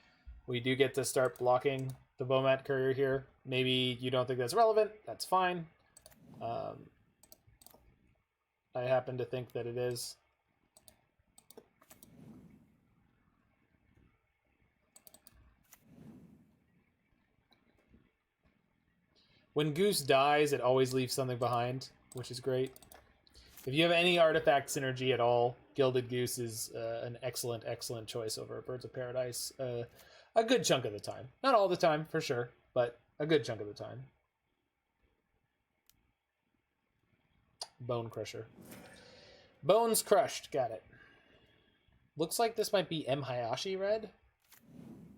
We do get to start blocking the Bomat Courier here. Maybe you don't think that's relevant. That's fine. I happen to think that it is. When Goose dies, it always leaves something behind, which is great. If you have any artifact synergy at all, Gilded Goose is an excellent, excellent choice over Birds of Paradise. A good chunk of the time. Not all the time, for sure, but a good chunk of the time. Bone Crusher. Bones Crushed, got it. Looks like this might be M. Hayashi red,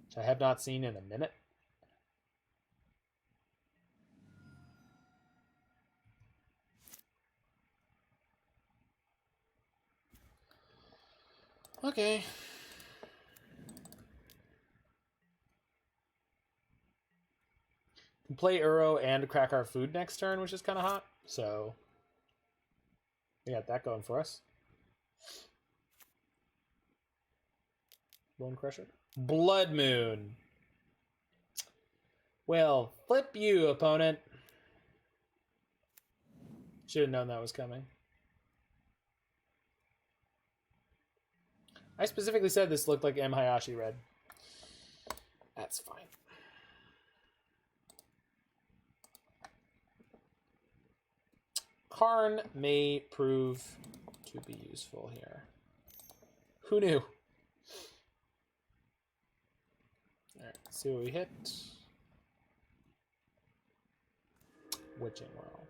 which I have not seen in a minute. Okay. Can play Uro and crack our food next turn, which is kind of hot. So we got that going for us. Bone Crusher. Blood Moon. Well, flip you, opponent. Should have known that was coming. I specifically said this looked like M. Hayashi red. That's fine. Karn may prove to be useful here. Who knew? Alright, let's see what we hit. Witching Well.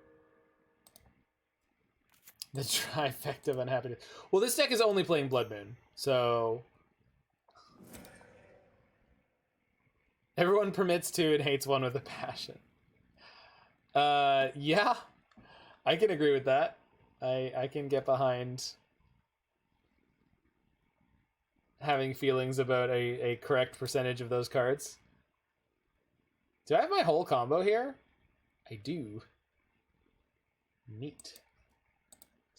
The trifecta of unhappiness. Well, this deck is only playing Blood Moon, so everyone permits two and hates one with a passion. Yeah, I can agree with that. I can get behind having feelings about a correct percentage of those cards. Do I have my whole combo here? I do. Neat.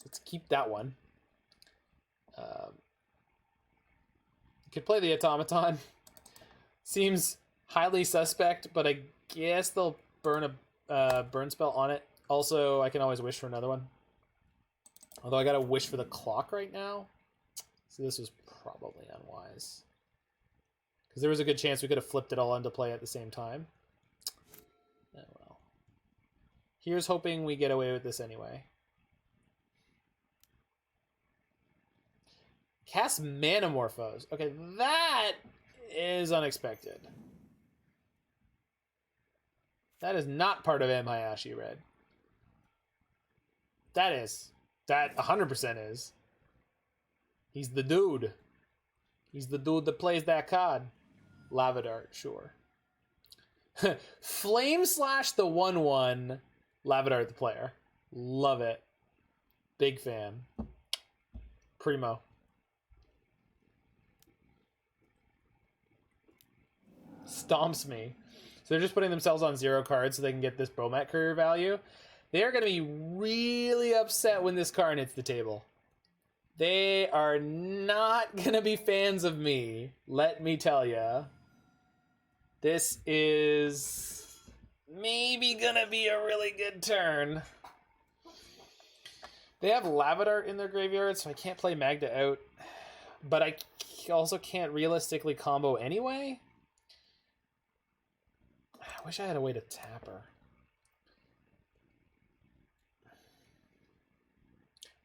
Let's keep that one. Could play the Automaton. Seems highly suspect, but I guess they'll burn a burn spell on it. Also, I can always wish for another one. Although I gotta wish for the clock right now. So this was probably unwise. Because there was a good chance we could have flipped it all into play at the same time. Oh well. Here's hoping we get away with this anyway. Cast Manamorphose. Okay, that is unexpected. That is not part of Hayashi Red. That is. That 100% is. He's the dude. He's the dude that plays that card. Lava Dart, sure. Flame Slash the 1/1. Lava Dart the player. Love it. Big fan. Primo. Stomps me. So they're just putting themselves on 0 cards so they can get this Bomat Courier value. They are going to be really upset when this Karn hits the table. They are not going to be fans of me, let me tell ya. This is maybe going to be a really good turn. They have Lava Dart in their graveyard, so I can't play Magda out. But I also can't realistically combo anyway. I wish I had a way to tap her.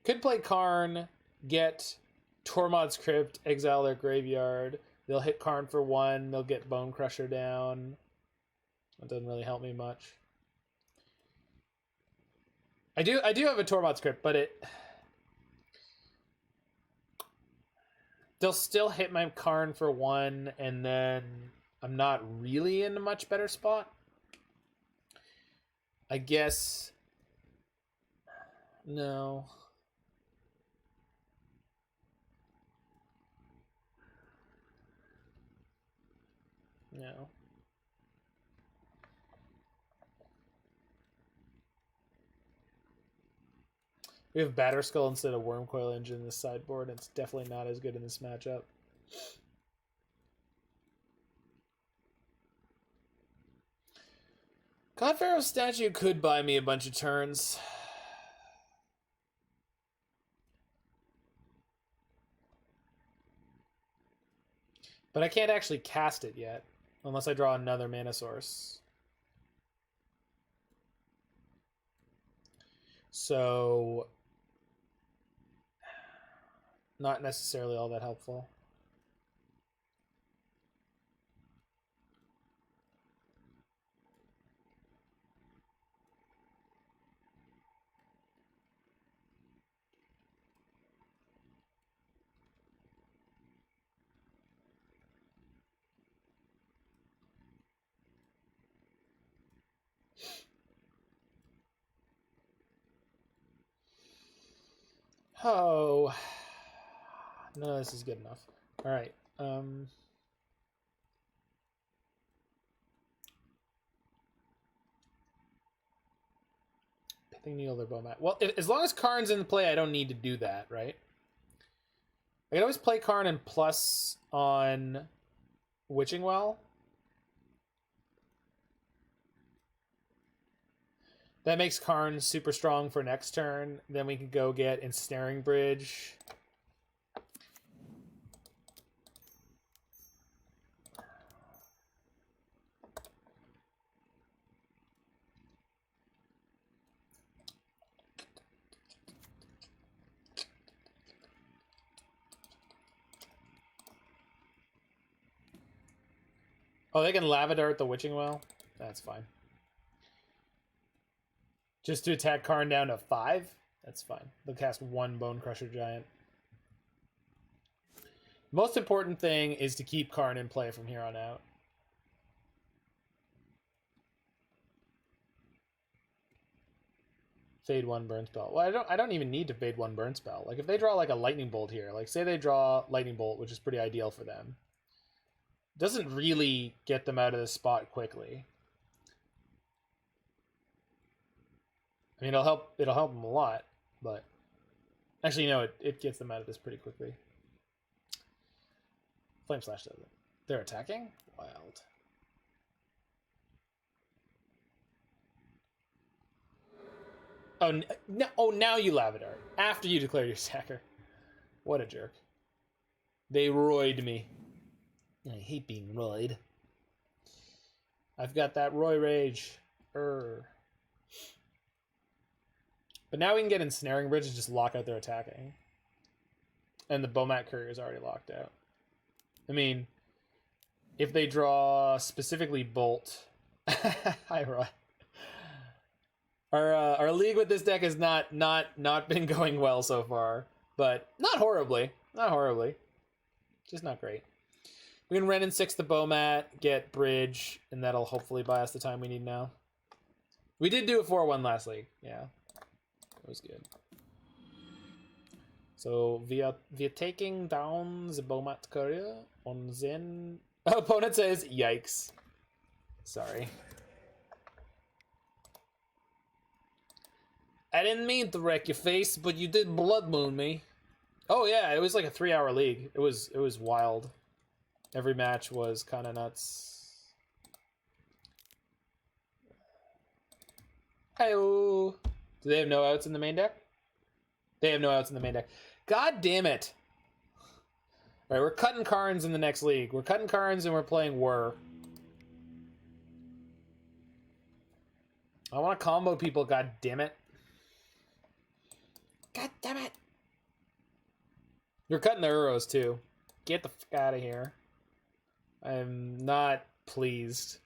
Could play Karn, get Tormod's Crypt, exile their graveyard. They'll hit Karn for 1, they'll get Bone Crusher down. That doesn't really help me much. I do have a Tormod's Crypt, but they'll still hit my Karn for 1, and then I'm not really in a much better spot. I guess. No. No. We have Batterskull instead of Wormcoil Engine in this sideboard. It's definitely not as good in this matchup. God-Pharaoh's statue could buy me a bunch of turns. But I can't actually cast it yet, unless I draw another mana source. So, not necessarily all that helpful. Oh, no, this is good enough. All right. Pithing Needle or Bomat. Well, as long as Karn's in the play, I don't need to do that, right? I can always play Karn and plus on Witching Well. That makes Karn super strong for next turn. Then we can go get Ensnaring Bridge. Oh, they can Lava Dart the Witching Well? That's fine. Just to attack Karn down to 5? That's fine. They'll cast 1 Bone Crusher Giant. Most important thing is to keep Karn in play from here on out. Fade 1 burn spell. Well, I don't even need to fade 1 burn spell. Like if they draw like a lightning bolt here, like say they draw lightning bolt, which is pretty ideal for them, doesn't really get them out of the spot quickly. I mean, it'll help them a lot, but actually, no, it gets them out of this pretty quickly. Flame Slash does it. They're attacking? Wild. Oh, no, oh, now you Lavadar. After you declare your sacker. What a jerk. They royed me. I hate being royed. I've got that Roy Rage. But now we can get Ensnaring Bridge and just lock out their attacking. And the Bomat Courier is already locked out. I mean, if they draw specifically Bolt... Hi, Roy. Our league with this deck has not been going well so far. But not horribly. Not horribly. Just not great. We can Wrenn and Six the Bomat, get Bridge, and that'll hopefully buy us the time we need now. We did do a 4-1 last league. Yeah. It was good. So via taking down the Bomat Courier on Zen... Opponent says, yikes. Sorry. I didn't mean to wreck your face, but you did blood moon me. Oh yeah, it was like a 3-hour league. It was wild. Every match was kind of nuts. Hi-oh. Do they have no outs in the main deck? They have no outs in the main deck. God damn it. Alright, we're cutting Karns in the next league. We're cutting Karns and we're playing Whir. I want to combo people, god damn it. God damn it. You're cutting the Uros too. Get the fuck out of here. I'm not pleased.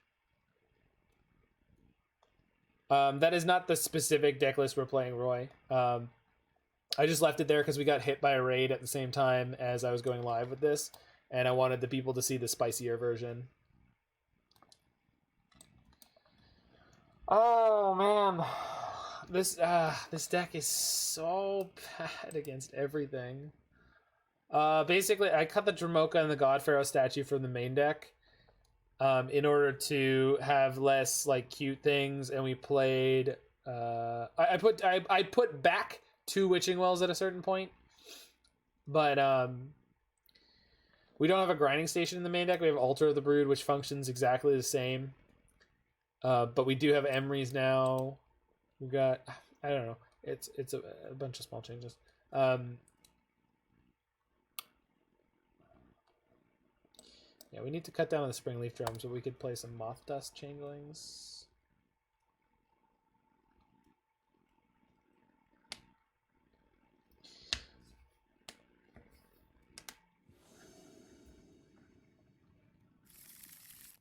That is not the specific deck list we're playing, Roy. I just left it there because we got hit by a raid at the same time as I was going live with this, and I wanted the people to see the spicier version. Oh man, this deck is so bad against everything. Basically, I cut the Dramoka and the God-Pharaoh statue from the main deck. In order to have less like cute things, and we played. I put back 2 Witching Wells at a certain point, but we don't have a grinding station in the main deck. We have Altar of the Brood, which functions exactly the same, but we do have Emrys now. We got I don't know. It's a bunch of small changes. Yeah, we need to cut down on the Springleaf Drum so we could play some Moth Dust Changelings.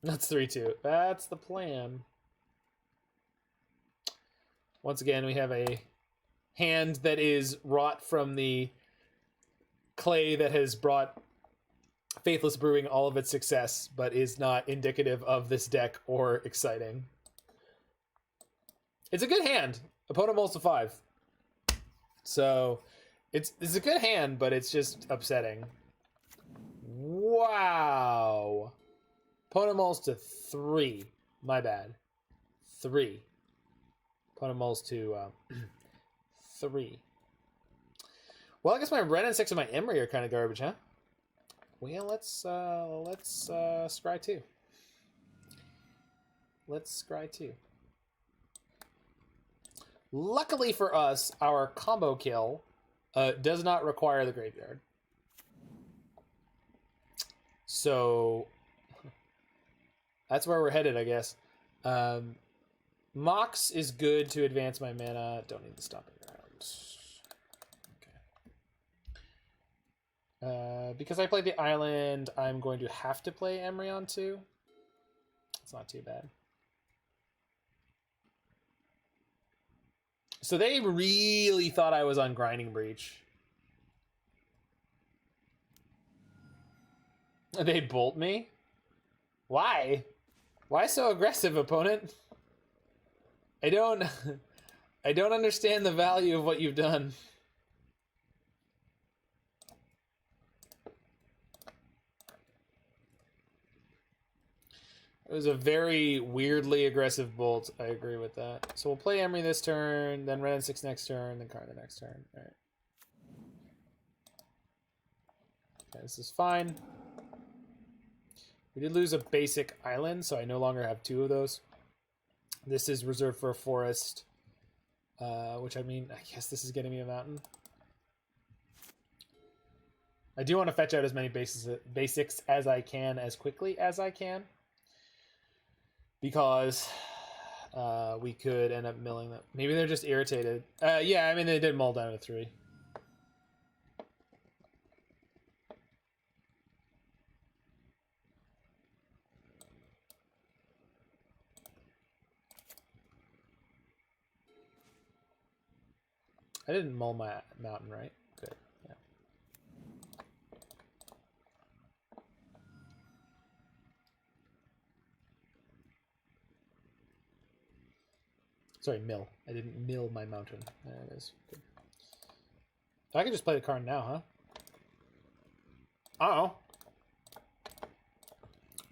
That's 3-2. That's the plan. Once again, we have a hand that is wrought from the clay that has brought Faithless Brewing all of its success, but is not indicative of this deck or exciting. It's a good hand. Opponent mulls to 5. So it's a good hand, but it's just upsetting. Wow. Opponent mulls to 3. My bad. 3. Opponent mulls to 3. Well, I guess my Wrenn and Six and my Emry are kind of garbage, huh? Well, let's scry 2. Let's scry 2. Luckily for us, our combo kill does not require the graveyard. So that's where we're headed, I guess. Mox is good to advance my mana. Don't need the Stomping Ground. Because I played the island, I'm going to have to play Emry on 2. It's not too bad. So they really thought I was on Grinding Breach. They bolt me? Why? Why so aggressive, opponent? I don't I don't understand the value of what you've done. It was a very weirdly aggressive bolt. I agree with that. So we'll play Emry this turn, then Wrenn and Six next turn, then Karn the next turn. All right. Okay, this is fine. We did lose a basic island, so I no longer have 2 of those. This is reserved for a forest, which I mean, I guess this is getting me a mountain. I do want to fetch out as many basics as I can, as quickly as I can. Because we could end up milling them. Maybe they're just irritated. Yeah, I mean, they did mull down to 3. I didn't mull my mountain, right? Good. Yeah. Sorry, mill. I didn't mill my mountain. There it is. Good. I can just play the card now, huh? Uh-oh.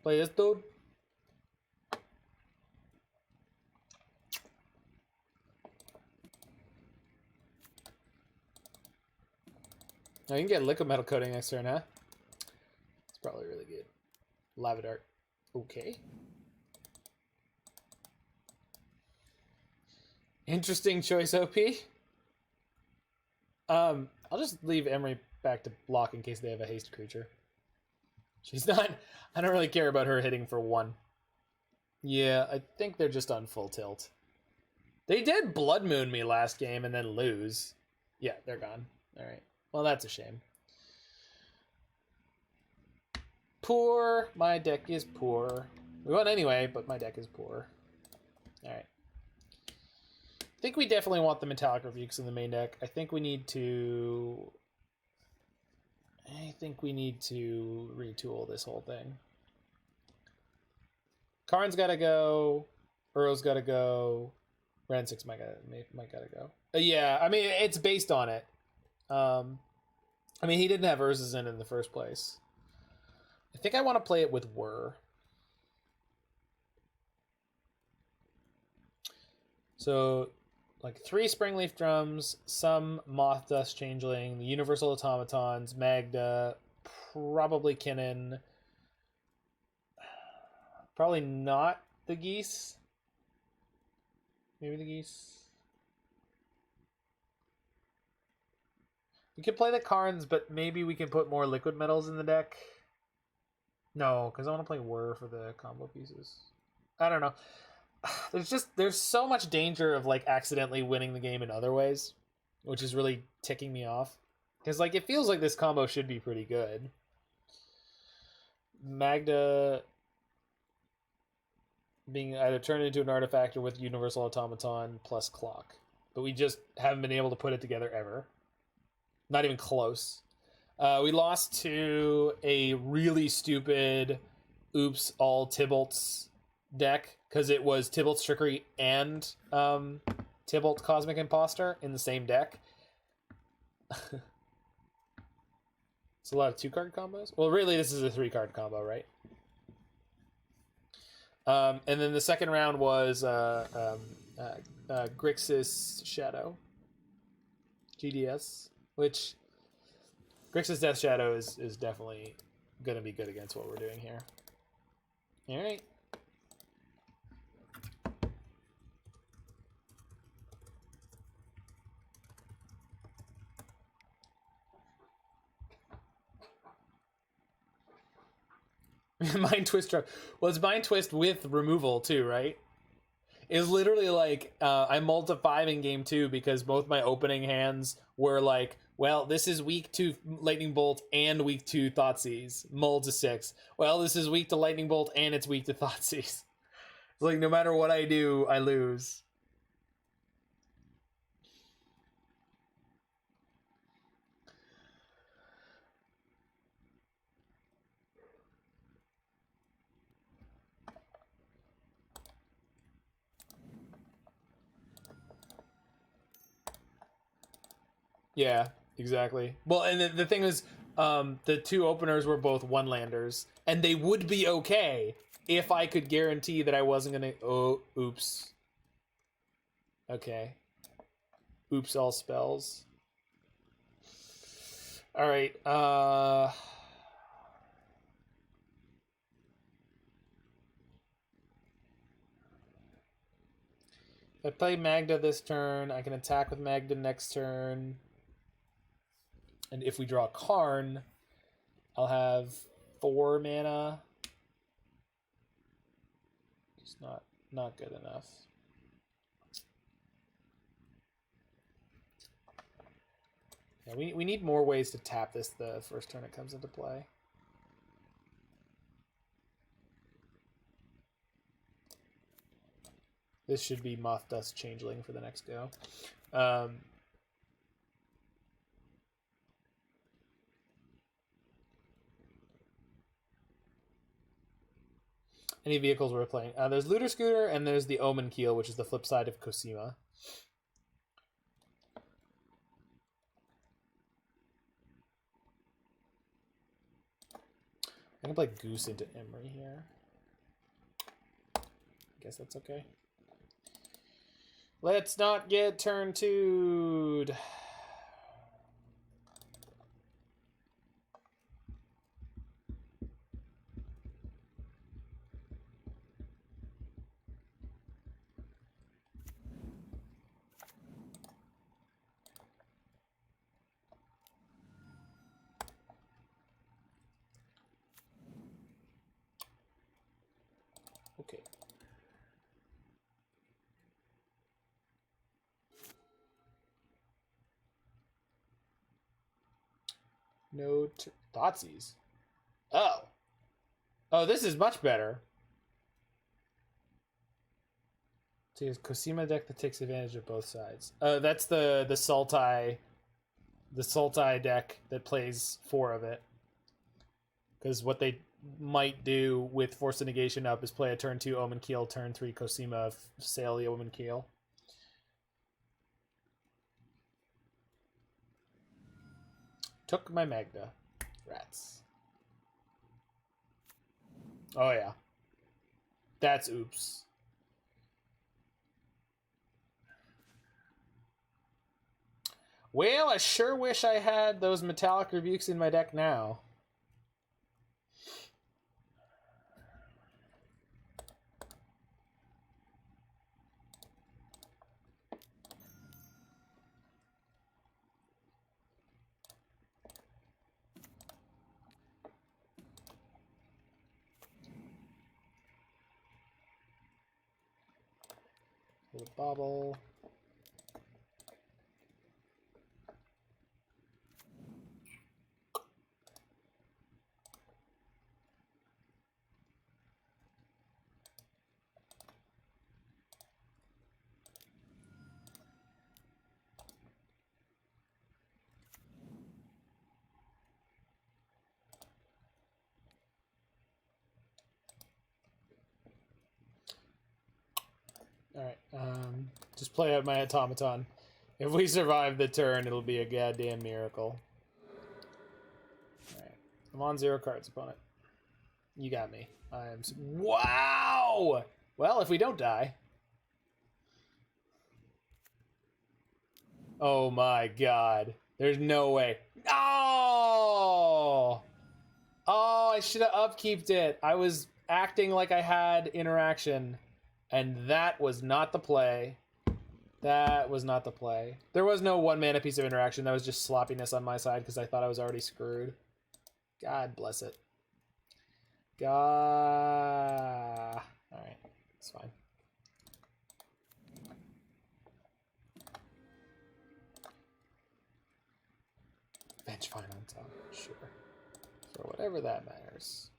Play this dude. I can get Liquimetal Coating next turn, huh? It's probably really good. Lava Dart. Okay. Interesting choice, OP. I'll just leave Emry back to block in case they have a haste creature. She's not... I don't really care about her hitting for 1. Yeah, I think they're just on full tilt. They did Blood Moon me last game and then lose. Yeah, they're gone. Alright. Well, that's a shame. Poor. My deck is poor. We won anyway, but my deck is poor. Alright. I think we definitely want the Metallic Rebukes in the main deck. I think we need to retool this whole thing. Karn's gotta go. Earl's gotta go. Wrenn and Six might gotta go. Yeah, I mean, it's based on it. I mean, he didn't have Urza's in the first place. I think I want to play it with Whir. So, like 3 Springleaf Drums, some Moth Dust Changeling, the Universal Automatons, Magda, probably Kinnan. Probably not the Geese. Maybe the Geese. We could play the Karns, but maybe we can put more liquid metals in the deck. No, because I want to play Whir for the combo pieces. I don't know. There's so much danger of like accidentally winning the game in other ways, which is really ticking me off. Because like it feels like this combo should be pretty good. Magda being either turned into an artifact or with Universal Automaton plus Clock. But we just haven't been able to put it together ever. Not even close. We lost to a really stupid oops all Tybalt's deck because it was Tybalt's Trickery and Tybalt Cosmic Imposter in the same deck. It's a lot of 2-card combos. Well, really, this is a 3-card combo, right? And then the second round was Grixis Shadow. GDS. Which Grixis Death Shadow is definitely going to be good against what we're doing here. All right. Mind Twist drop. Well, it's Mind Twist with removal too, right? It's literally like I mulled to 5 in game 2 because both my opening hands were like, well, this is weak to Lightning Bolt and weak to Thoughtseize. Mulled to 6. Well, this is weak to Lightning Bolt and it's weak to Thoughtseize. It's like no matter what I do, I lose. Yeah, exactly. Well, and the thing is, the two openers were both one-landers, and they would be okay if I could guarantee that I wasn't gonna... Oh, oops. Okay. Oops all spells. Alright, if I play Magda this turn, I can attack with Magda next turn. And if we draw Karn, I'll have 4 mana. Just not good enough. Yeah, we need more ways to tap this the first turn it comes into play. This should be Moth Dust Changeling for the next go. Any vehicles we're playing? There's Looter Scooter, and there's the Omen Keel, which is the flip side of Cosima. I can play Goose into Emry here. I guess that's okay. Let's not get turn 2'd. Okay. No Thoughtseize. Oh. Oh, this is much better. So here's Cosima deck that takes advantage of both sides. That's the Sultai deck that plays 4 of it. Because what they might do with Force of Negation up is play a turn 2 Omen Keel, turn 3 Cosima, sail the Omen Keel. Took my Magda. Rats. Oh yeah. That's oops. Well, I sure wish I had those Metallic Rebukes in my deck now. Little Bauble. Alright, just play out my automaton. If we survive the turn, it'll be a goddamn miracle. Alright, I'm on 0 cards, opponent. You got me. I am... Wow! Well, if we don't die... Oh my god. There's no way. Oh! Oh, I should have upkeeped it. I was acting like I had interaction. And that was not the play. That was not the play. There was no 1 mana piece of interaction. That was just sloppiness on my side because I thought I was already screwed. God bless it. God. Alright, it's fine. Bench fine on top, sure. For whatever that matters.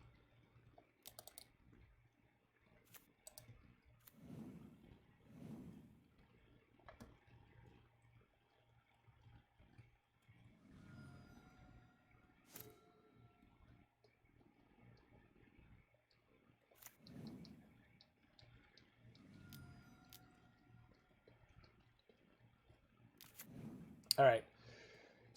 All right.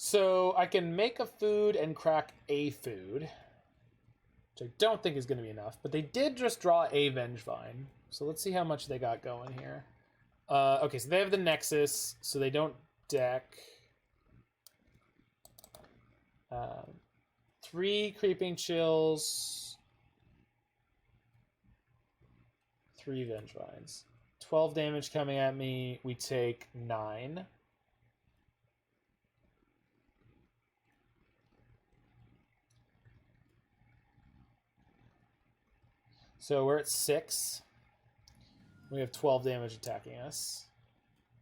So I can make a food and crack a food, which I don't think is going to be enough. But they did just draw a Vengevine. So let's see how much they got going here. Okay, so they have the Nexus, so they don't deck. 3 Creeping Chills. 3 Vengevines. 12 damage coming at me. We take 9. So we're at 6. We have 12 damage attacking us.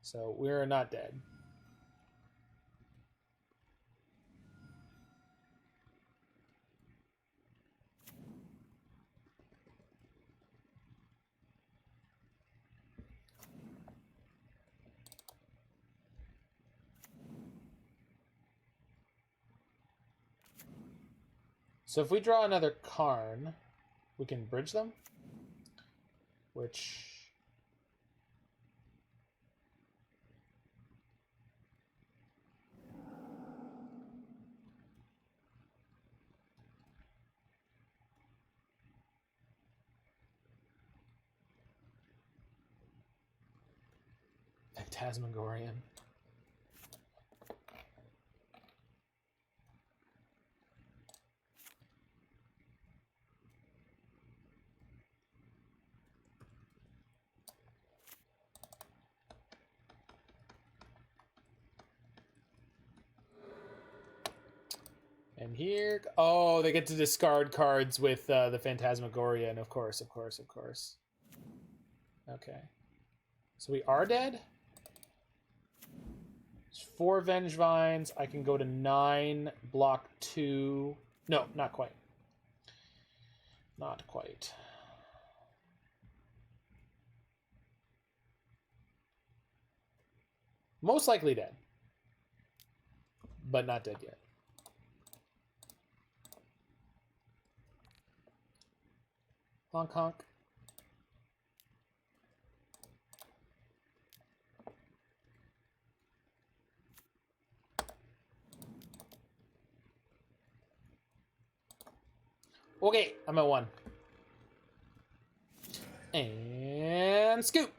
So we're not dead. So if we draw another Karn, we can bridge them, which... Phantasmagorian. And here... Oh, they get to discard cards with the Phantasmagorian. Of course, of course, of course. Okay. So we are dead? 4 Vengevines. I can go to 9, block 2. No, not quite. Not quite. Most likely dead. But not dead yet. Honk honk. Okay, I'm at 1. And scoop.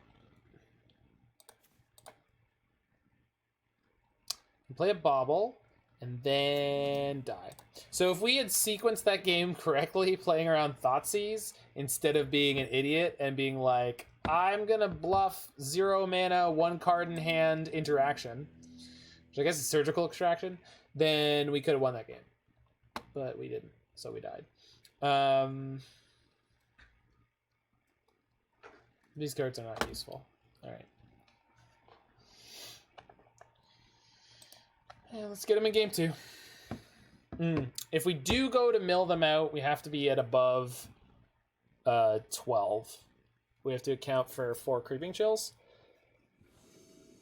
Play a Bauble, and then die. So if we had sequenced that game correctly, playing around Thoughtseize, instead of being an idiot and being like, I'm gonna bluff 0 mana, 1 card in hand interaction, which I guess is surgical extraction, then we could have won that game. But we didn't, so we died. These cards are not useful. All right. Yeah, let's get them in game 2. If we do go to mill them out, we have to be at above 12. We have to account for 4 Creeping Chills.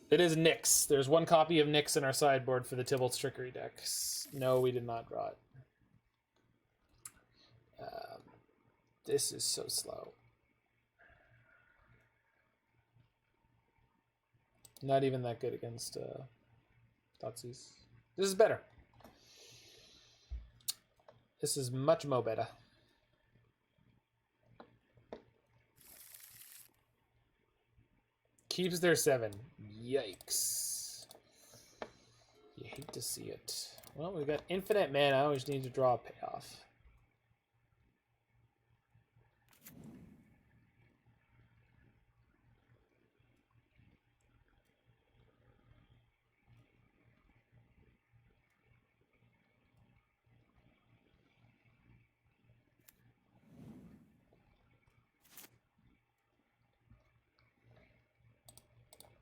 It is Nyx. There's 1 copy of Nyx in our sideboard for the Tybalt's Trickery decks. No, we did not draw it. This is so slow. Not even that good against Thoughtseize. This is better. This is much more better. Keeps their 7. Yikes. You hate to see it. Well, we've got infinite mana. We just need to draw a payoff.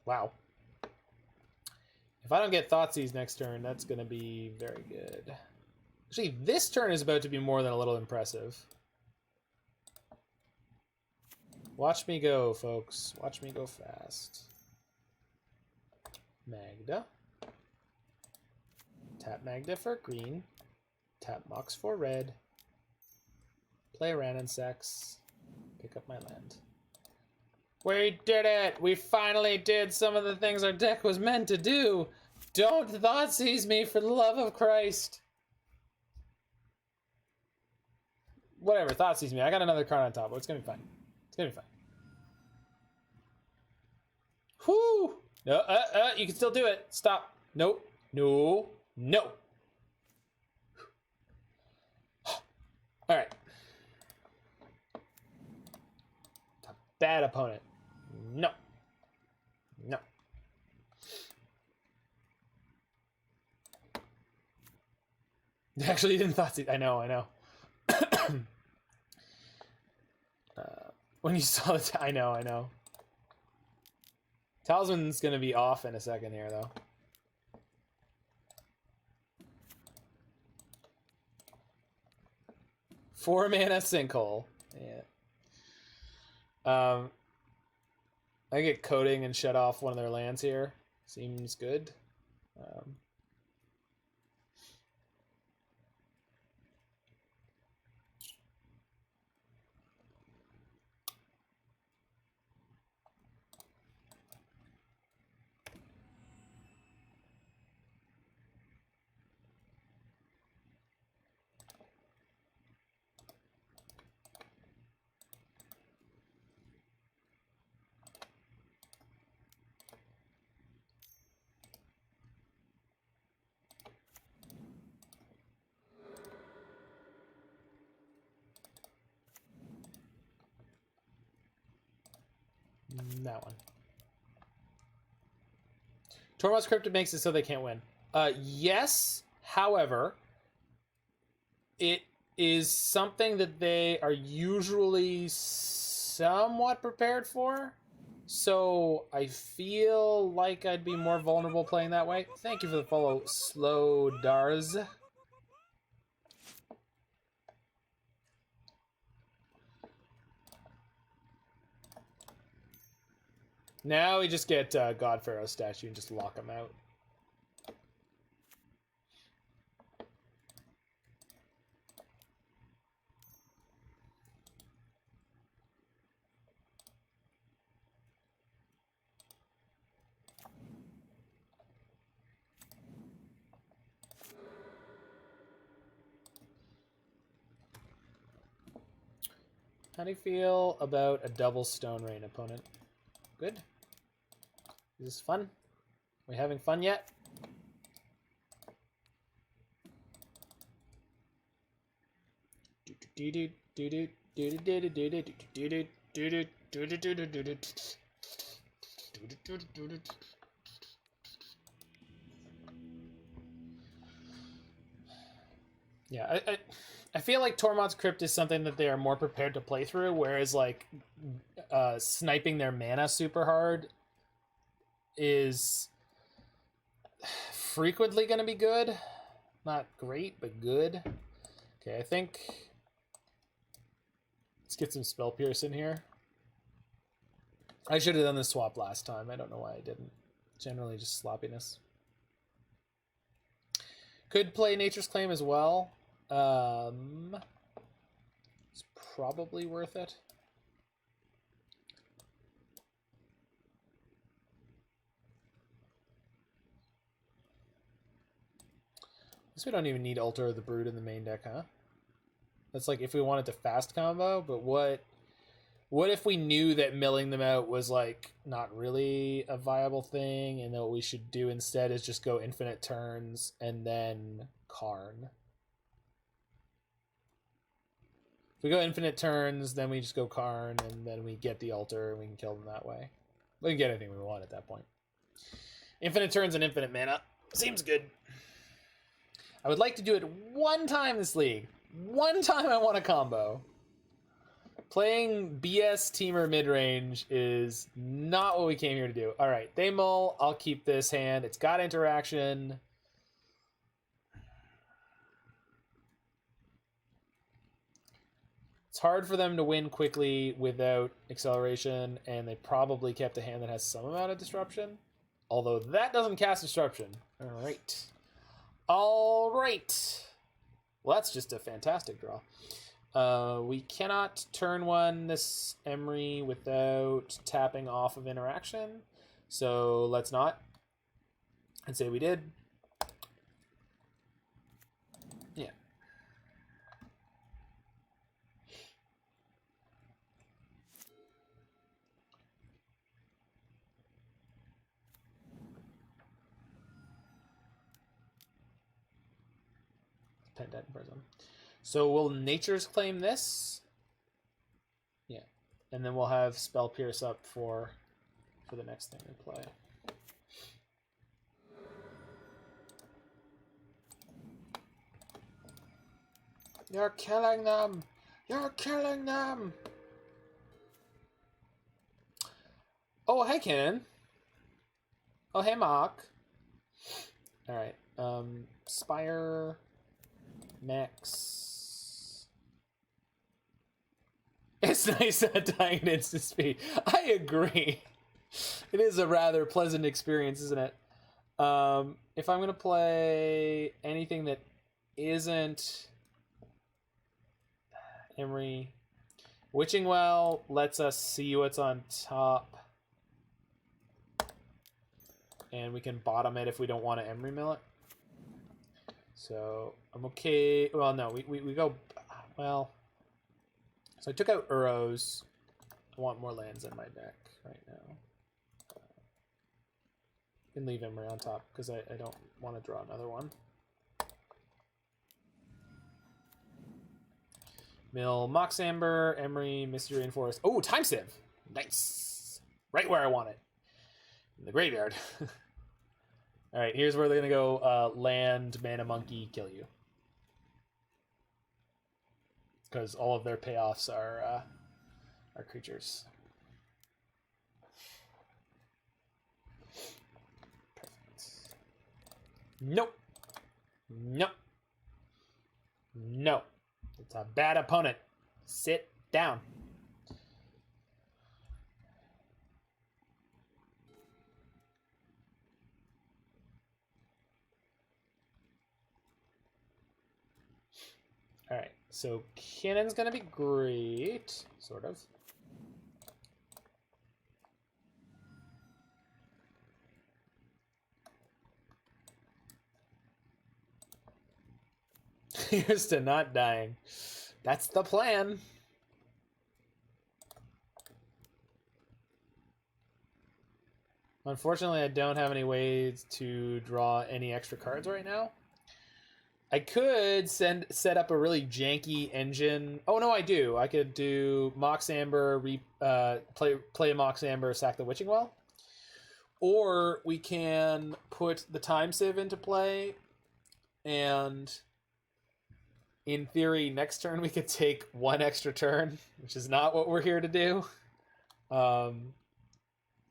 Wow. If I don't get Thoughtseize next turn, that's going to be very good. Actually, this turn is about to be more than a little impressive. Watch me go, folks. Watch me go fast. Magda. Tap Magda for green. Tap Mox for red. Play Wrenn and Six. Pick up my land. We did it! We finally did some of the things our deck was meant to do! Don't Thoughtseize me, for the love of Christ. Whatever, Thoughtseize me. I got another card on top, but it's gonna be fine. It's gonna be fine. Whoo! No, you can still do it. Stop. Nope. No. No. All right. Bad opponent. No. No. Actually, you didn't Thoughtseize. I know. When you saw the... I know. Talisman's gonna be off in a second here, though. Four mana Sinkhole. Yeah. I get Coating and shut off one of their lands here. Seems good. That one. Tormod's Cryptid makes it so they can't win. Yes, however, it is something that they are usually somewhat prepared for. So I feel like I'd be more vulnerable playing that way. Thank you for the follow, Slow Dars. Now we just get God-Pharaoh statue and just lock him out. How do you feel about a double Stone Rain opponent? Good? Is this fun? Are we having fun yet? Yeah, I feel like Tormod's Crypt is something that they are more prepared to play through, whereas like sniping their mana super hard is frequently going to be good. Not great, but good. Okay, I think... Let's get some Spell Pierce in here. I should have done this swap last time. I don't know why I didn't. Generally just sloppiness. Could play Nature's Claim as well. It's probably worth it. I guess we don't even need Altar of the Brood in the main deck, huh? That's like if we wanted to fast combo, but what if we knew that milling them out was like not really a viable thing, and that what we should do instead is just go infinite turns and then Karn? If we go infinite turns, then we just go Karn, and then we get the altar, and we can kill them that way. We can get anything we want at that point. Infinite turns and infinite mana. Seems good. I would like to do it one time this league. One time I want a combo. Playing BS Temur midrange is not what we came here to do. All right, they mull. I'll keep this hand. It's got interaction. It's hard for them to win quickly without acceleration, and they probably kept a hand that has some amount of disruption. Although that doesn't cast disruption. All right. All right. Well, that's just a fantastic draw. We cannot turn one this Emry without tapping off of interaction. So let's not. I'd say we did. Yeah. Pendant Prism. So will Nature's claim this? Yeah. And then we'll have Spell Pierce up for the next thing we play. You're killing them! You're killing them! Oh, hey, Kinnan. Oh, hey, Mock. Alright. Spire... Max. It's nice at dying at instant speed. I agree. It is a rather pleasant experience, isn't it? If I'm going to play anything that isn't Emry, Witching Well lets us see what's on top. And we can bottom it if we don't want to Emry mill it. So I'm okay. Well, no, we go. Well, so I took out Uros. I want more lands in my deck right now. Can leave Emry on top because I don't want to draw another one. Mill Mox Amber, Emry, Misty Rainforest. Oh, Time Sieve. Nice. Right where I want it. In the graveyard. All right, here's where they're going to go land, Mana Monkey, kill you. Because all of their payoffs are creatures. Perfect. Nope. Nope. No. It's a bad opponent. Sit down. All right, so Kinnan's gonna be great, sort of. Here's to not dying. That's the plan. Unfortunately, I don't have any ways to draw any extra cards right now. I could set up a really janky engine. Oh no, I do. I could do Mox Amber, play Mox Amber, sack the Witching Well, or we can put the Time Sieve into play, and in theory, next turn we could take one extra turn, which is not what we're here to do.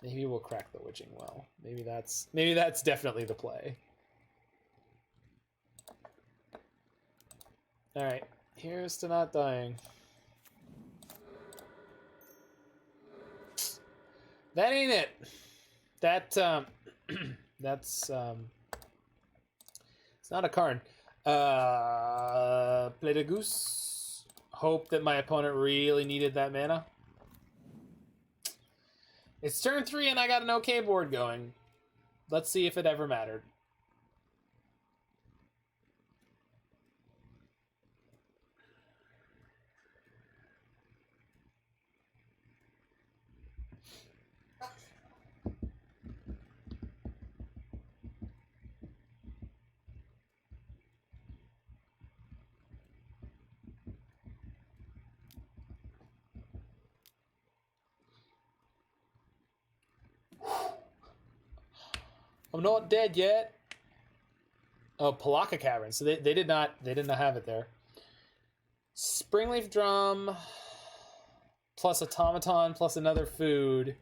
Maybe we'll crack the Witching Well. Maybe that's definitely the play. All right, here's to not dying. That ain't it. That's it's not a Karn. Gilded Goose. Hope that my opponent really needed that mana. It's turn 3 and I got an okay board going. Let's see if it ever mattered. I'm not dead yet. Oh, Palaka Cavern. So they did not have it there. Springleaf Drum plus Automaton plus another food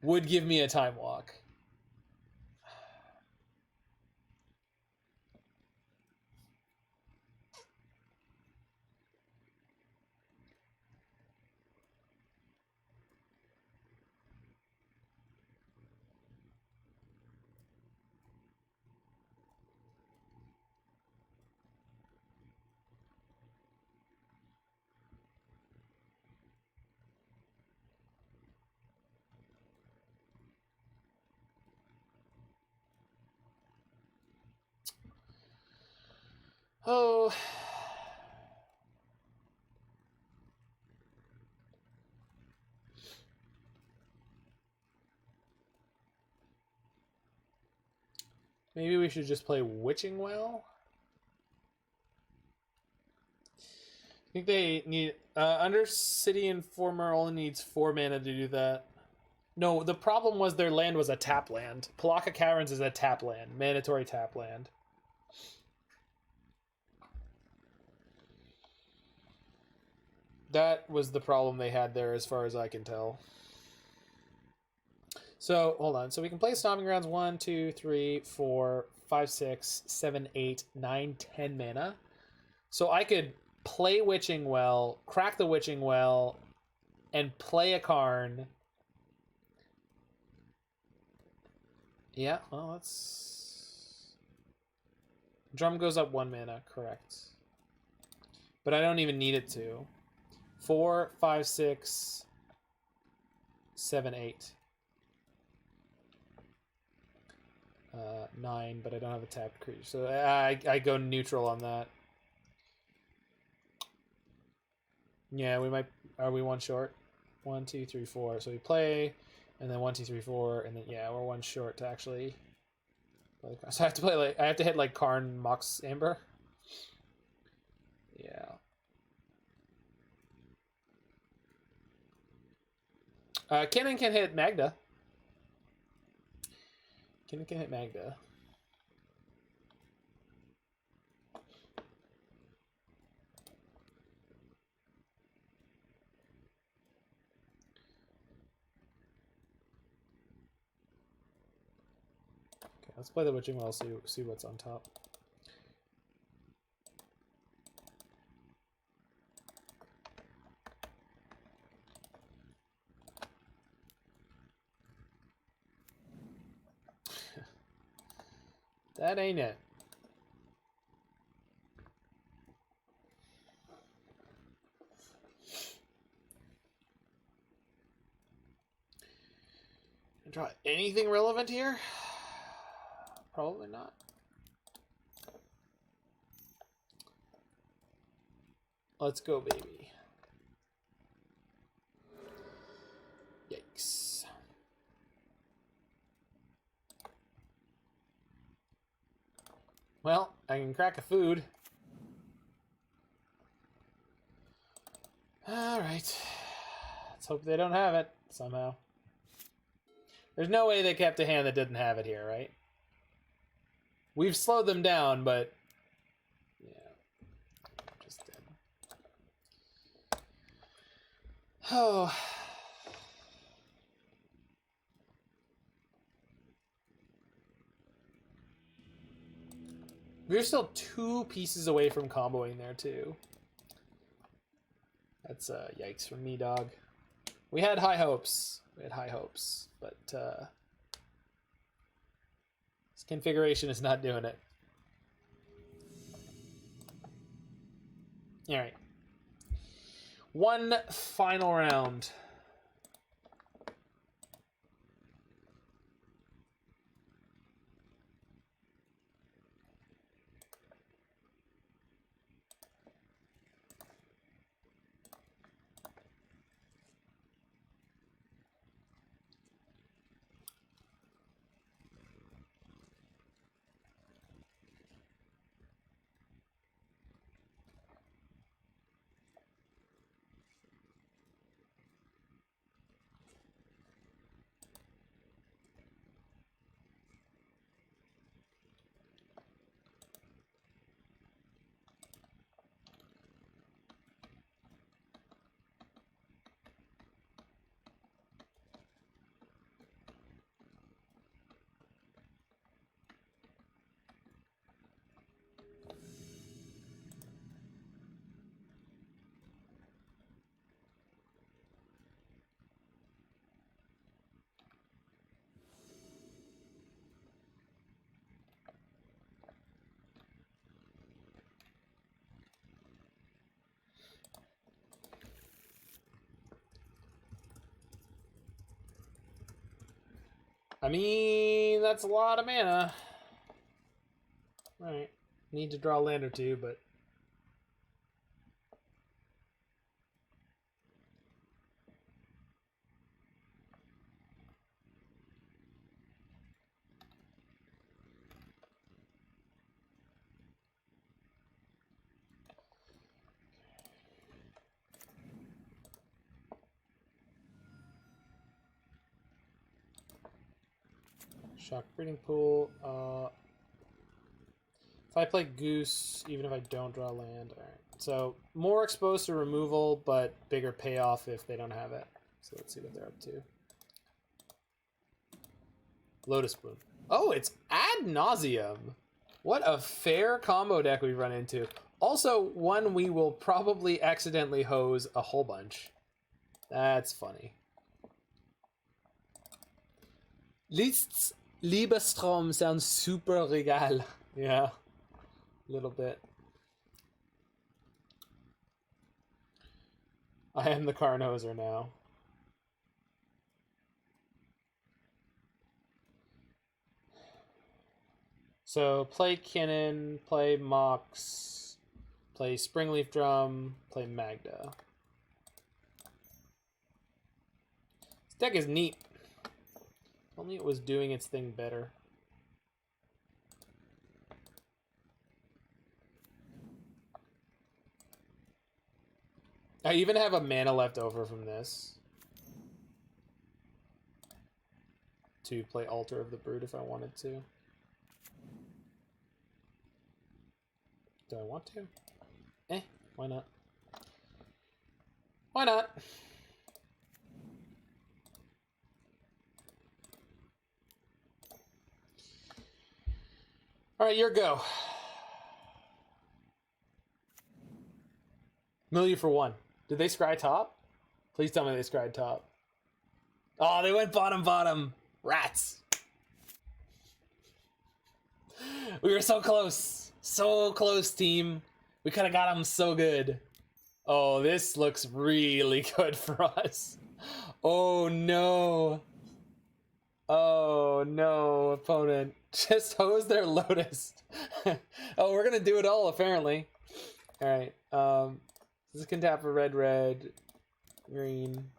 would give me a time walk. Oh. Maybe we should just play Witching Well. I think they need... Undercity Informer only needs 4 mana to do that. No, the problem was their land was a tap land. Palaka Caverns is a tap land. Mandatory tap land. That was the problem they had there as far as I can tell. So, hold on. So we can play Stomping Grounds 1, 2, 3, 4, 5, 6, 7, 8, 9, 10 mana. So I could play Witching Well, crack the Witching Well, and play a Karn. Yeah, well, that's... Drum goes up 1 mana, correct. But I don't even need it to. 4, 5, 6, 7, 8. 9, but I don't have a tapped creature. So I go neutral on that. Yeah, we might... Are we one short? 1, 2, 3, 4. So we play, and then 1, 2, 3, 4, and then yeah, we're one short to actually play. So I have to play like... I have to hit like Karn, Mox Amber. Yeah. Kinnan can hit Magda. Kinnan can hit Magda. Okay, let's play the Witching Well, see what's on top. That ain't it. Draw anything relevant here? Probably not. Let's go, baby. Yikes. Well, I can crack a food. Alright. Let's hope they don't have it somehow. There's no way they kept a hand that didn't have it here, right? We've slowed them down, but... Yeah. Just did. Oh... We're still 2 pieces away from comboing there, too. That's, yikes from me, dog. We had high hopes. But, this configuration is not doing it. Alright. One final round. I mean, that's a lot of mana. Alright. Need to draw a land or two, but... Shock Breeding Pool. If I play Goose, even if I don't draw land, alright. So, more exposed to removal, but bigger payoff if they don't have it. So let's see what they're up to. Lotus Bloom. Oh, it's Ad Nauseum. What a fair combo deck we've run into. Also, one we will probably accidentally hose a whole bunch. That's funny. Liszt's Liebestraum sounds super regal. Yeah, a little bit. I am the Karn hoser now. So play Kinnan, play Mox, play Springleaf Drum, play Magda. This deck is neat. If only it was doing its thing better. I even have a mana left over from this to play Altar of the Brood if I wanted to. Do I want to? Why not? Why not? All right, your go. Milieu for one. Did they scry top? Please tell me they scried top. Oh, they went bottom. Rats. We were so close. So close, team. We could have got them so good. Oh, this looks really good for us. Oh, no. Oh, no, opponent. Just hose their Lotus. Oh, we're going to do it all, apparently. All right. This can tap for red, green,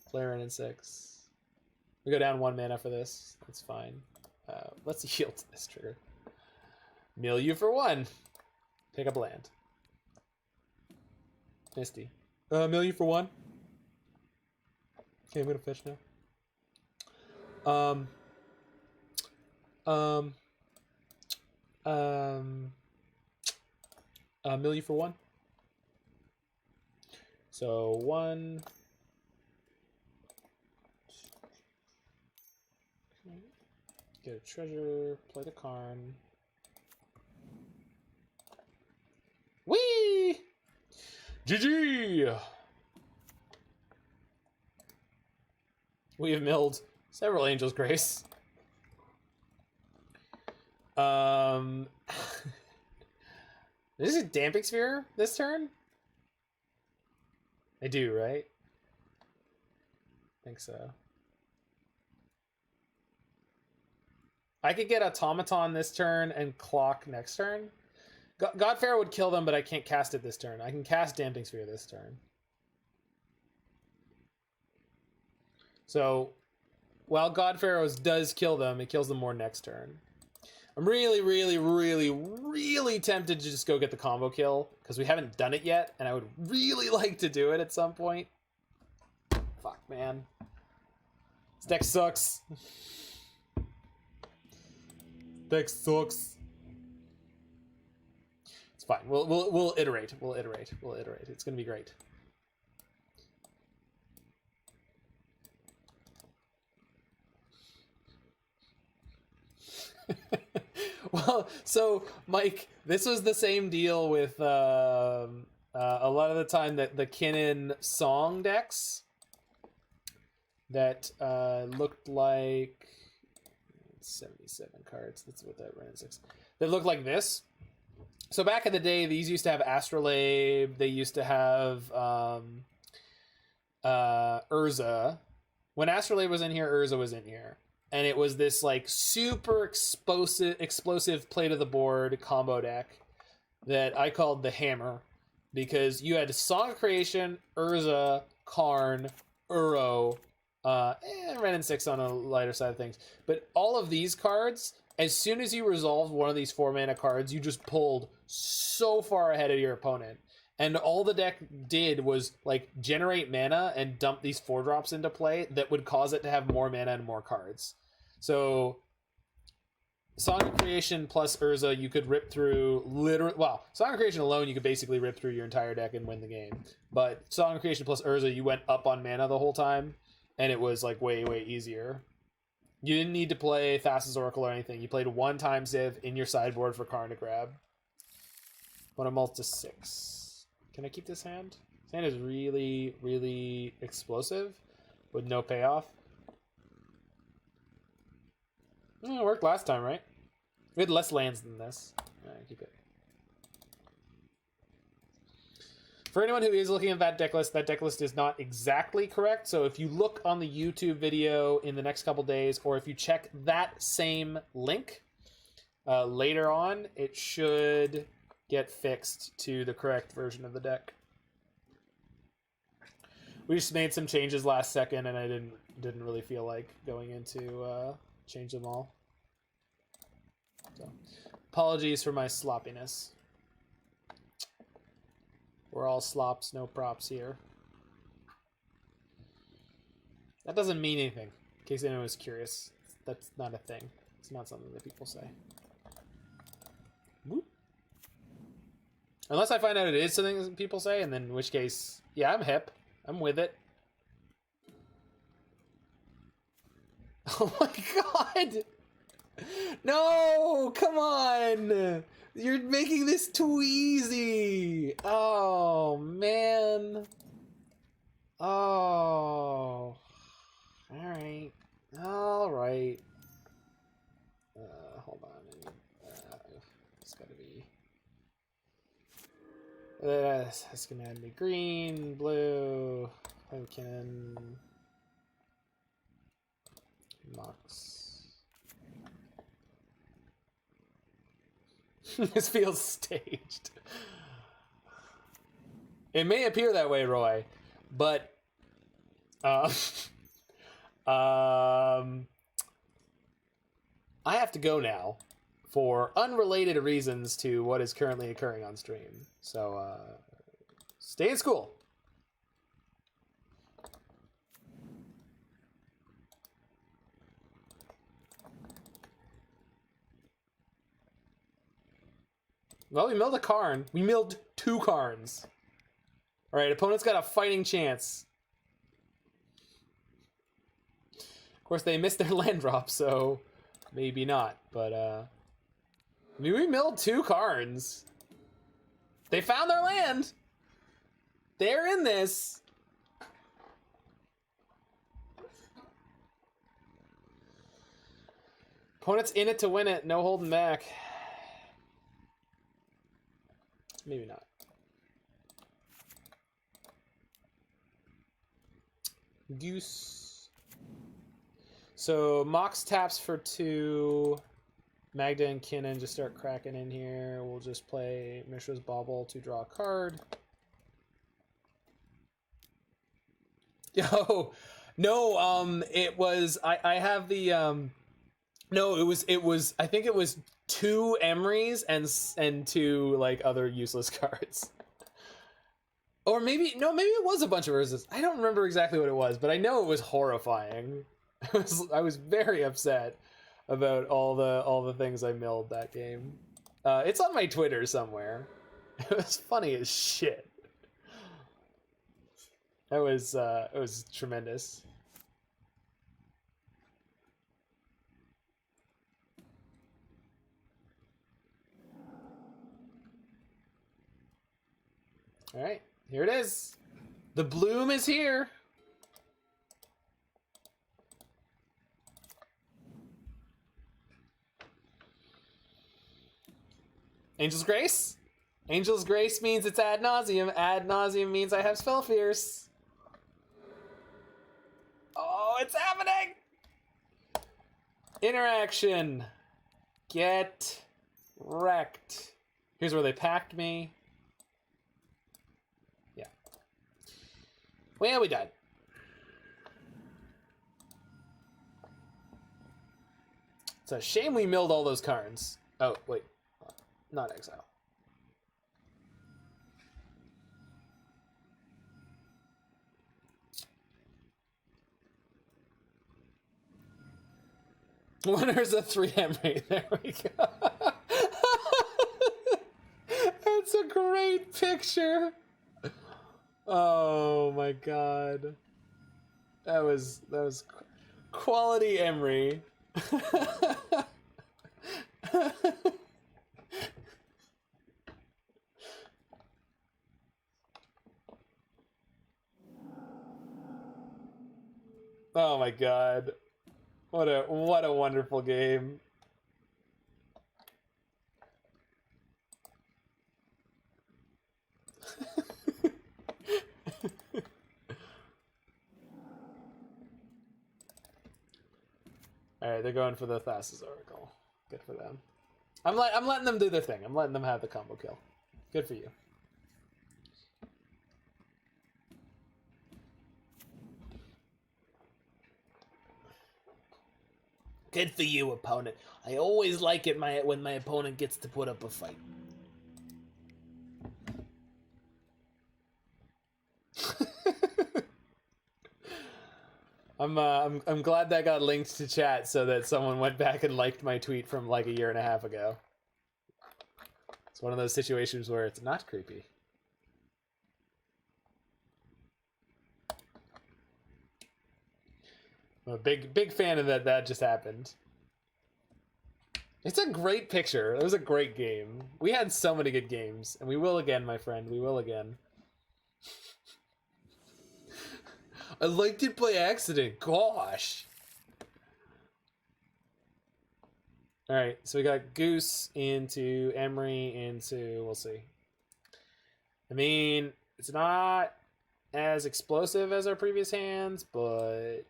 play Wrenn and Six. We go down 1 mana for this. That's fine. Let's yield to this trigger. Milieu for 1. Pick up land. Misty. Milieu for 1. Okay, I'm gonna fetch now. Milieu for 1. So 1. Get a treasure, play the Karn. Whee! GG! We have milled several Angel's Grace. Is it Damping Sphere this turn? I do, right? I think so. I could get Automaton this turn and Clock next turn. God-Pharaoh would kill them, but I can't cast it this turn. I can cast Damping Sphere this turn. So, while God-Pharaoh's does kill them, it kills them more next turn. I'm really, really, really, really tempted to just go get the combo kill, because we haven't done it yet, and I would really like to do it at some point. Fuck, man. This deck sucks. Deck sucks. It's fine. We'll iterate. We'll iterate. It's gonna be great. Well, so Mike, this was the same deal with a lot of the time that the Kinnan song decks that looked like 77 cards. That's what that Wrenn and Six. They look like this. So back in the day, these used to have Astrolabe. They used to have Urza. When Astrolabe was in here, Urza was in here. And it was this like super explosive play to the board combo deck that I called the Hammer, because you had Song of Creation, Urza, Karn, Uro, and Wrenn and Six on a lighter side of things. But all of these cards, as soon as you resolved one of these 4-mana cards, you just pulled so far ahead of your opponent. And all the deck did was, like, generate mana and dump these 4-drops into play that would cause it to have more mana and more cards. So, Song of Creation plus Urza, you could rip through Song of Creation alone, you could basically rip through your entire deck and win the game. But Song of Creation plus Urza, you went up on mana the whole time, and it was, like, way, way easier. You didn't need to play Thassa's Oracle or anything. You played one Time Sieve in your sideboard for Karn to grab. Want to mult to 6. Can I keep this hand? This hand is really, really explosive with no payoff. It worked last time, right? We had less lands than this. Alright, keep it. For anyone who is looking at that deck list is not exactly correct. So if you look on the YouTube video in the next couple days, or if you check that same link later on, it should get fixed to the correct version of the deck. We just made some changes last second, and I didn't really feel like going into change them all. So, apologies for my sloppiness. We're all slops, no props here. That doesn't mean anything, in case anyone was curious. That's not a thing. It's not something that people say. Whoop. Unless I find out it is something that people say, and then in which case, yeah, I'm hip. I'm with it. Oh my god! No! Come on! You're making this too easy! Oh, man. Oh. Alright. Alright. Hold on. It's gotta be... That's gonna add me green, blue, pumpkin, Mox. This feels staged. It may appear that way, Roy, but I have to go now for unrelated reasons to what is currently occurring on stream. So stay in school. Well, we milled a Karn. We milled 2 Karns. Alright, opponent's got a fighting chance. Of course, they missed their land drop, so maybe not. But, I mean, we milled 2 Karns. They found their land. They're in this. Opponent's in it to win it. No holding back. Maybe not. Goose. So Mox taps for 2. Magda and Kinnan just start cracking in here. We'll just play Mishra's Bauble to draw a card. Yo, no, it was I have the no, it was I think it was 2 Emrys and 2 like other useless cards. Or maybe it was a bunch of Urzas. I don't remember exactly what it was, but I know it was horrifying. I was very upset about all the things I milled that game. It's on my Twitter somewhere. It was funny as shit. It was tremendous. All right, here it is. The bloom is here. Angel's Grace? Angel's Grace means it's ad nauseum. Ad nauseum means I have Spell Fierce. Oh, it's happening! Interaction. Get wrecked. Here's where they packed me. Yeah. Well, we died. It's a shame we milled all those Karns. Oh, wait. Not exile. Winner's a 3 Emry. There we go. That's a great picture. Oh my god. That was quality Emry. Oh my god. What a wonderful game. Alright, they're going for the Thassa's Oracle. Good for them. I'm letting them do their thing. I'm letting them have the combo kill. Good for you. Good for you, opponent. I always like it when my opponent gets to put up a fight. I'm glad that got linked to chat so that someone went back and liked my tweet from like a year and a half ago. It's one of those situations where it's not creepy. I'm a big fan of that just happened. It's a great picture. It was a great game. We had so many good games, and we will again, my friend. We will again. I liked it by accident. Gosh. All right, so we got Goose into Emry into, we'll see. I mean, it's not as explosive as our previous hands, but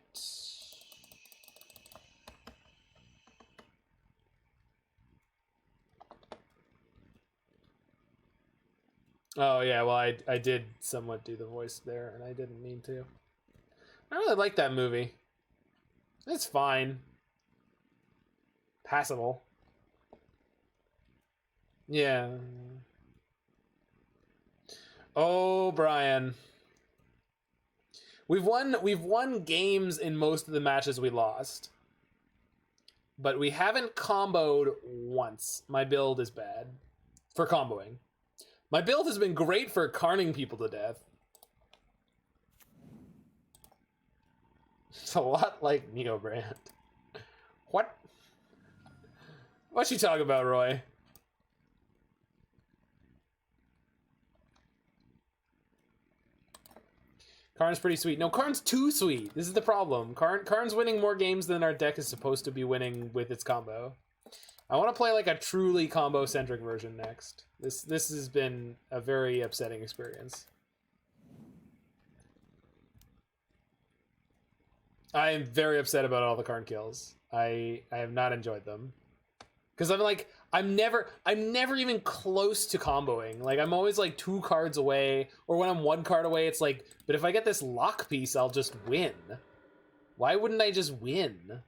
oh yeah, well I did somewhat do the voice there, and I didn't mean to. I really like that movie. It's fine. Passable. Yeah. Oh, Brian. We've won games in most of the matches we lost. But we haven't comboed once. My build is bad for comboing. My build has been great for carning people to death. It's a lot like Neobrand. What? What you talking about, Roy? Karn's pretty sweet. No, Karn's too sweet. This is the problem. Karn's winning more games than our deck is supposed to be winning with its combo. I want to play like a truly combo-centric version next. This has been a very upsetting experience. I am very upset about all the Karn kills. I have not enjoyed them. Because I'm never even close to comboing. Like, I'm always like 2 cards away, or when I'm 1 card away, it's like, but if I get this Loch piece, I'll just win. Why wouldn't I just win?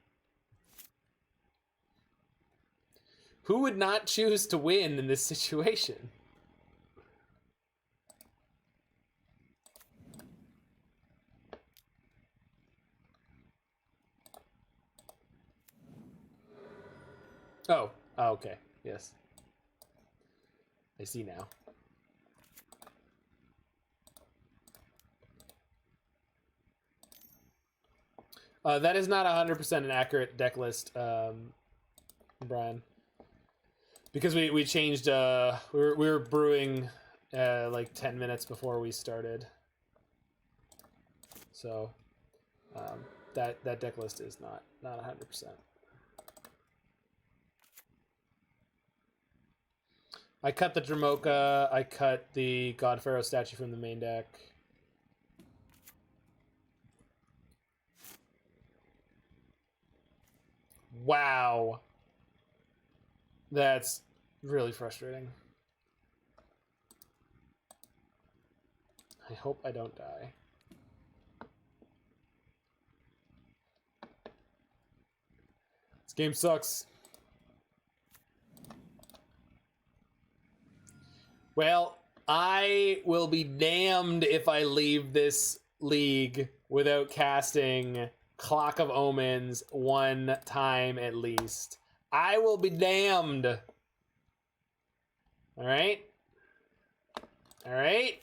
Who would not choose to win in this situation? Oh, okay. Yes. I see now. That is not 100% an accurate deck list, Brian. Because we changed, we were brewing like 10 minutes before we started. So, that deck list is not 100%. I cut the Dramoka, I cut the God-Pharaoh statue from the main deck. Wow. That's really frustrating. I hope I don't die. This game sucks. Well, I will be damned if I leave this league without casting Clock of Omens one time at least. I will be damned. All right? All right?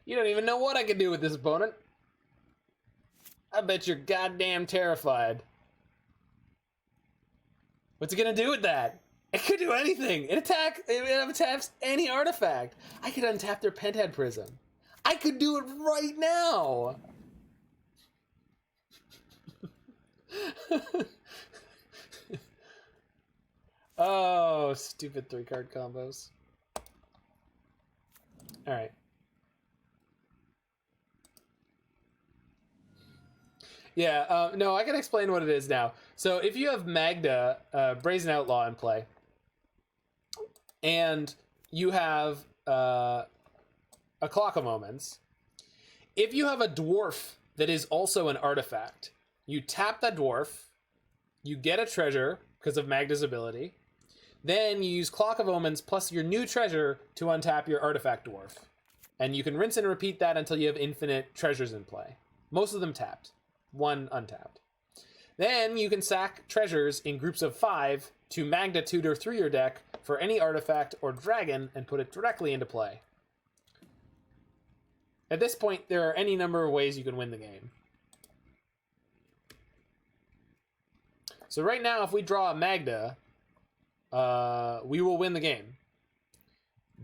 You don't even know what I can do with this opponent. I bet you're goddamn terrified. What's it gonna do with that? It could do anything. It attacks any artifact. I could untap their Pentad Prism. I could do it right now. Oh, stupid 3-card combos. All right. Yeah, no, I can explain what it is now. So if you have Magda, Brazen Outlaw in play, and you have a Clock of Omens, if you have a Dwarf that is also an artifact, you tap that Dwarf, you get a treasure because of Magda's ability, then you use Clock of Omens plus your new treasure to untap your artifact Dwarf. And you can rinse and repeat that until you have infinite treasures in play. Most of them tapped. One untapped. Then you can sack treasures in groups of 5 to Magda tutor through your deck for any artifact or dragon and put it directly into play. At this point, there are any number of ways you can win the game. So right now, if we draw a Magda, we will win the game.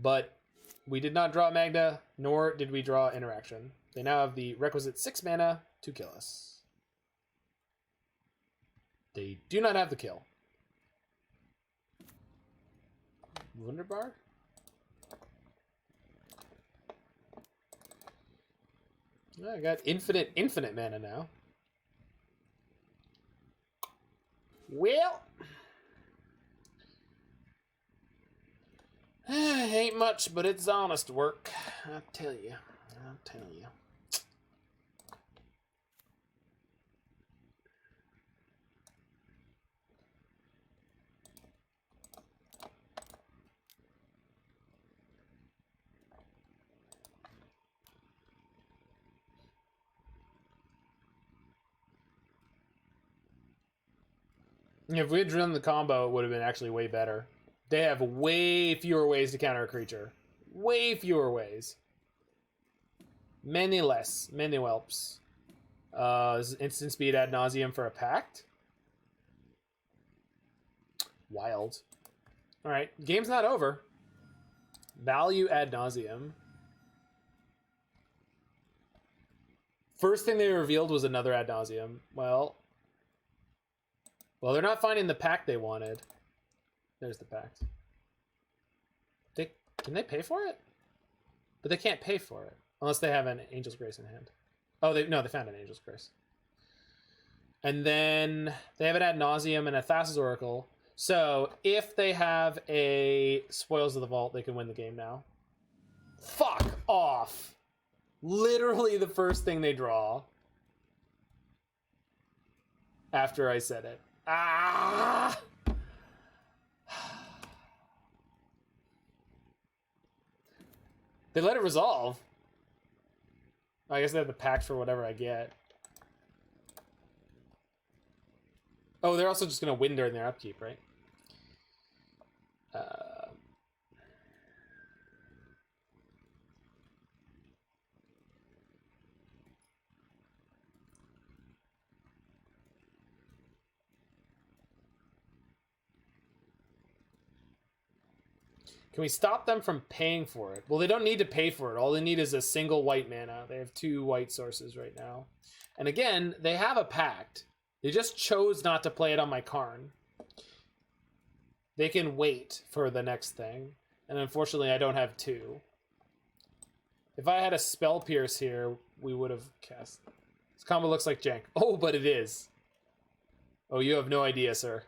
But we did not draw Magda, nor did we draw Interaction. They now have the requisite 6 mana to kill us. They do not have the kill. Wunderbar? I got infinite mana now. Well, ain't much, but it's honest work. I'll tell you. If we had drawn the combo, it would have been actually way better. They have way fewer ways to counter a creature. Way fewer ways. Many less. Many whelps. Instant speed ad nauseum for a pact? Wild. Alright, game's not over. Value ad nauseum. First thing they revealed was another ad nauseum. Well, they're not finding the pact they wanted. There's the pact. Can they pay for it? But they can't pay for it unless they have an Angel's Grace in hand. Oh, they found an Angel's Grace. And then they have an ad nauseum and a Thassa's Oracle. So if they have a Spoils of the Vault, they can win the game now. Fuck off! Literally the first thing they draw after I said it. Ah! They let it resolve. I guess they have the pact for whatever I get. Oh, they're also just going to win during their upkeep, right? Can we stop them from paying for it? Well, they don't need to pay for it. All they need is a single white mana. They have 2 white sources right now. And again, they have a pact. They just chose not to play it on my Karn. They can wait for the next thing. And unfortunately, I don't have 2. If I had a Spell Pierce here, we would have cast. This combo looks like jank. Oh, but it is. Oh, you have no idea, sir.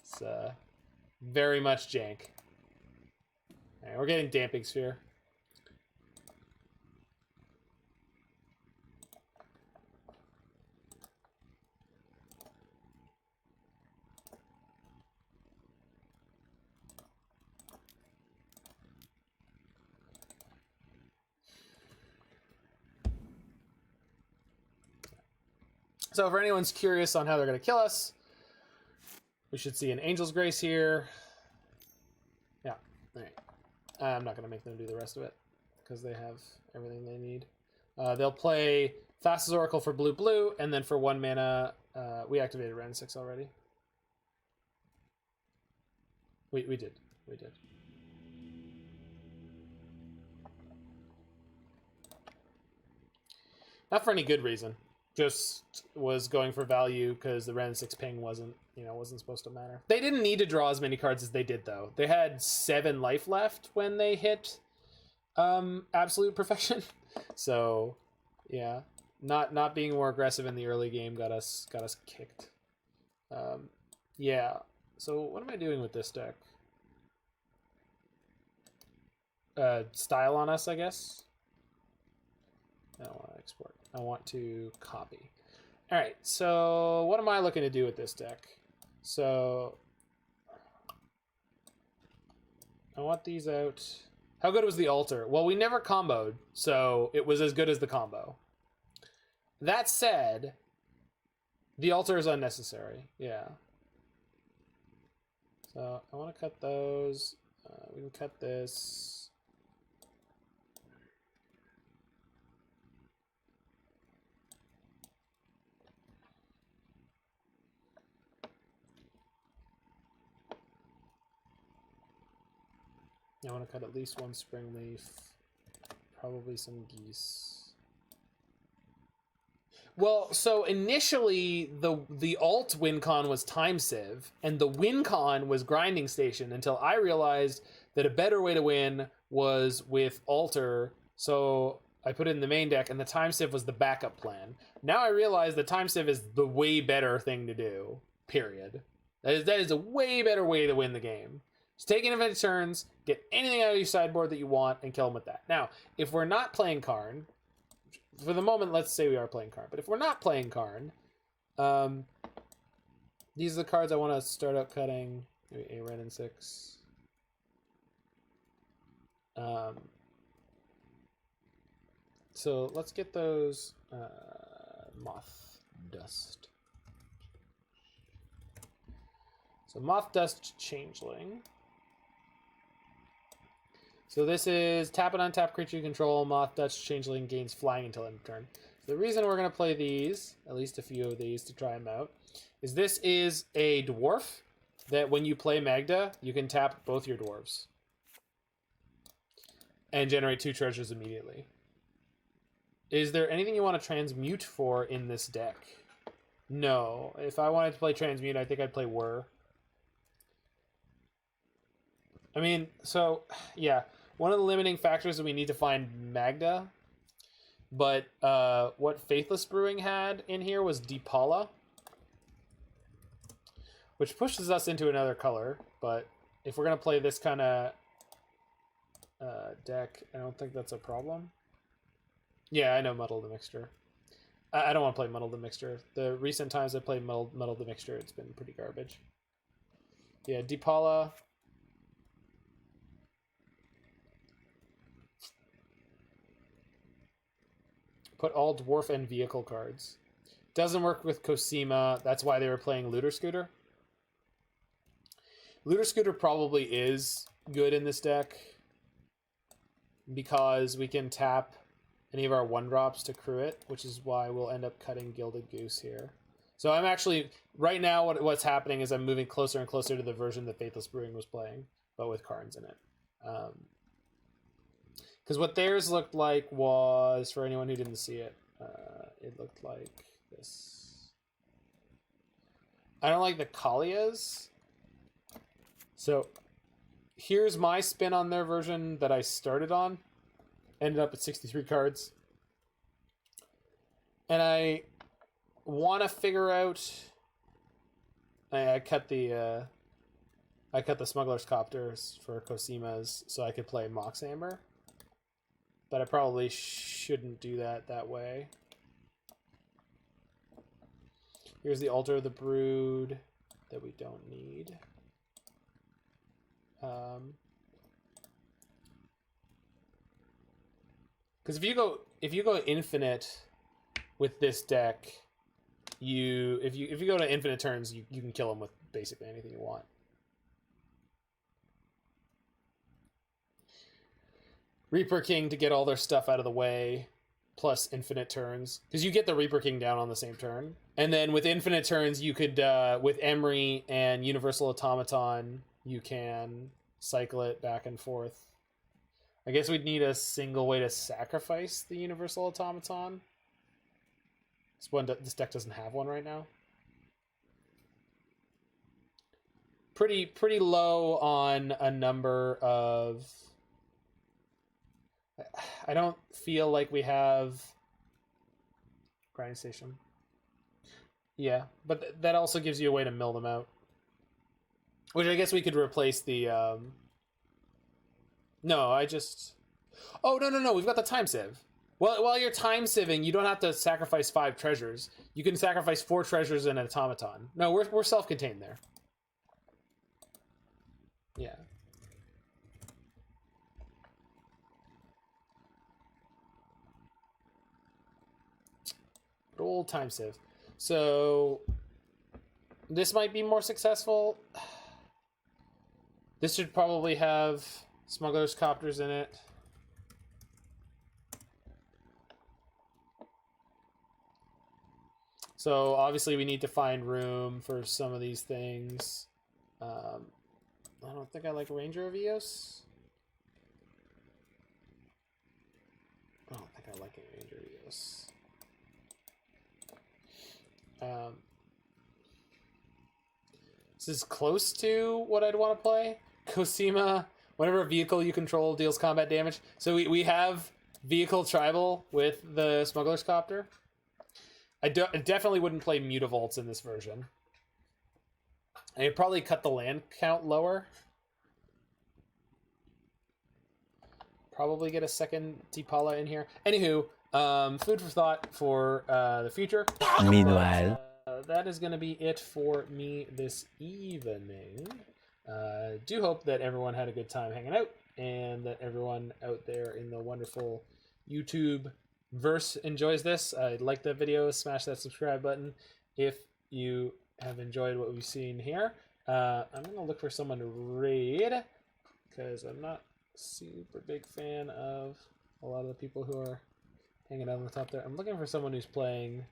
It's, Very much jank. All right, we're getting Damping Sphere. So if anyone's curious on how they're going to kill us, we should see an Angel's Grace here. Yeah, all right. I'm not going to make them do the rest of it because they have everything they need. They'll play Fastest Oracle for blue, and then for 1 mana, we activated Wrenn and Six already. We did. Not for any good reason. Just was going for value because the Wrenn and Six ping wasn't supposed to matter. They didn't need to draw as many cards as they did, though. They had 7 life left when they hit Absolute Perfection. So, yeah, not being more aggressive in the early game got us kicked. Yeah. So what am I doing with this deck? Style on us, I guess. I don't want to export. I want to copy. All right, so what am I looking to do with this deck? So I want these out. How good was the altar? Well, we never comboed, so it was as good as the combo. That said, the altar is unnecessary. Yeah. So I want to cut those. We can cut this. I want to cut at least 1 Springleaf, probably some geese. Well, so initially the alt win con was Time Sieve, and the win con was Grinding Station until I realized that a better way to win was with altar. So I put it in the main deck, and the Time Sieve was the backup plan. Now I realize the Time Sieve is the way better thing to do. Period. That is a way better way to win the game. Just take infinite turns, get anything out of your sideboard that you want, and kill them with that. Now, if we're not playing Karn, for the moment, let's say we are playing Karn, but if we're not playing Karn, these are the cards I want to start out cutting. Maybe a Wrenn and Six. So let's get those Moth Dust. So Moth Dust Changeling. So this is tap an untapped creature you control. Moth Dust Changeling gains flying until end of turn. So the reason we're going to play these, at least a few of these to try them out, is this is a dwarf that when you play Magda, you can tap both your dwarves and generate 2 treasures immediately. Is there anything you want to transmute for in this deck? No. If I wanted to play transmute, I think I'd play Whir. I mean, so, yeah. One of the limiting factors is we need to find Magda. But what Faithless Brewing had in here was Deepala, which pushes us into another color. But if we're going to play this kind of deck, I don't think that's a problem. Yeah, I know Muddle the Mixture. I don't want to play Muddle the Mixture. The recent times I played Muddle the Mixture, it's been pretty garbage. Yeah, Deepala. Put all dwarf and vehicle cards. Doesn't work with Cosima. That's why they were playing Looter Scooter. Looter Scooter probably is good in this deck because we can tap any of our 1-drops to crew it, which is why we'll end up cutting Gilded Goose here. So I'm actually, right now what's happening is I'm moving closer and closer to the version that Faithless Brewing was playing, but with Karns in it. Because what theirs looked like was, for anyone who didn't see it, it looked like this. I don't like the Kalias. So here's my spin on their version that I started on. Ended up at 63 cards. And I want to figure out... I cut the I cut the Smuggler's Copters for Cosima's so I could play Mox Amber. But I probably shouldn't do that way. Here's the Altar of the Brood that we don't need. Because if you go infinite with this deck, if you go to infinite turns, you can kill them with basically anything you want. Reaper King to get all their stuff out of the way, plus infinite turns. Because you get the Reaper King down on the same turn. And then with infinite turns, you could, with Emry and Universal Automaton, you can cycle it back and forth. I guess we'd need a single way to sacrifice the Universal Automaton. This deck doesn't have one right now. Pretty low on a number of... I don't feel like we have grinding station. Yeah, but that also gives you a way to mill them out. Which I guess we could replace the... No, I just... Oh, no, we've got the Time Sieve. Well, while you're Time Sieving, you don't have to sacrifice 5 treasures. You can sacrifice 4 treasures and an automaton. No, we're self-contained there. Yeah. Old Time Sieve. So this might be more successful. This should probably have Smuggler's Copters in it. So obviously we need to find room for some of these things. I don't think I like Ranger of Eos. I don't think I like any Ranger of Eos. This is close to what I'd want to play. Cosima, whenever vehicle you control deals combat damage. So we have vehicle tribal with the Smuggler's Copter. I definitely wouldn't play Mutavolts in this version. I'd probably cut the land count lower. Probably get a second T'Pala in here. Anywho, food for thought for the future. Meanwhile, that is going to be it for me this evening. Do hope that everyone had a good time hanging out, and that everyone out there in the wonderful YouTube verse enjoys this. Like the video, smash that subscribe button if you have enjoyed what we've seen here. I'm going to look for someone to raid, because I'm not super big fan of a lot of the people who are hanging out on the top there. I'm looking for someone who's playing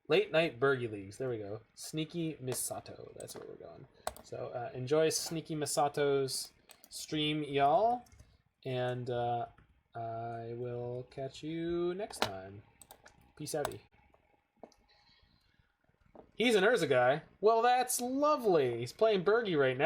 Late Night Burgie Leagues. There we go. Sneaky Misato. That's where we're going. So enjoy Sneaky Misato's stream, y'all. And I will catch you next time. Peace outie. He's an Urza guy. Well, that's lovely. He's playing Burgie right now.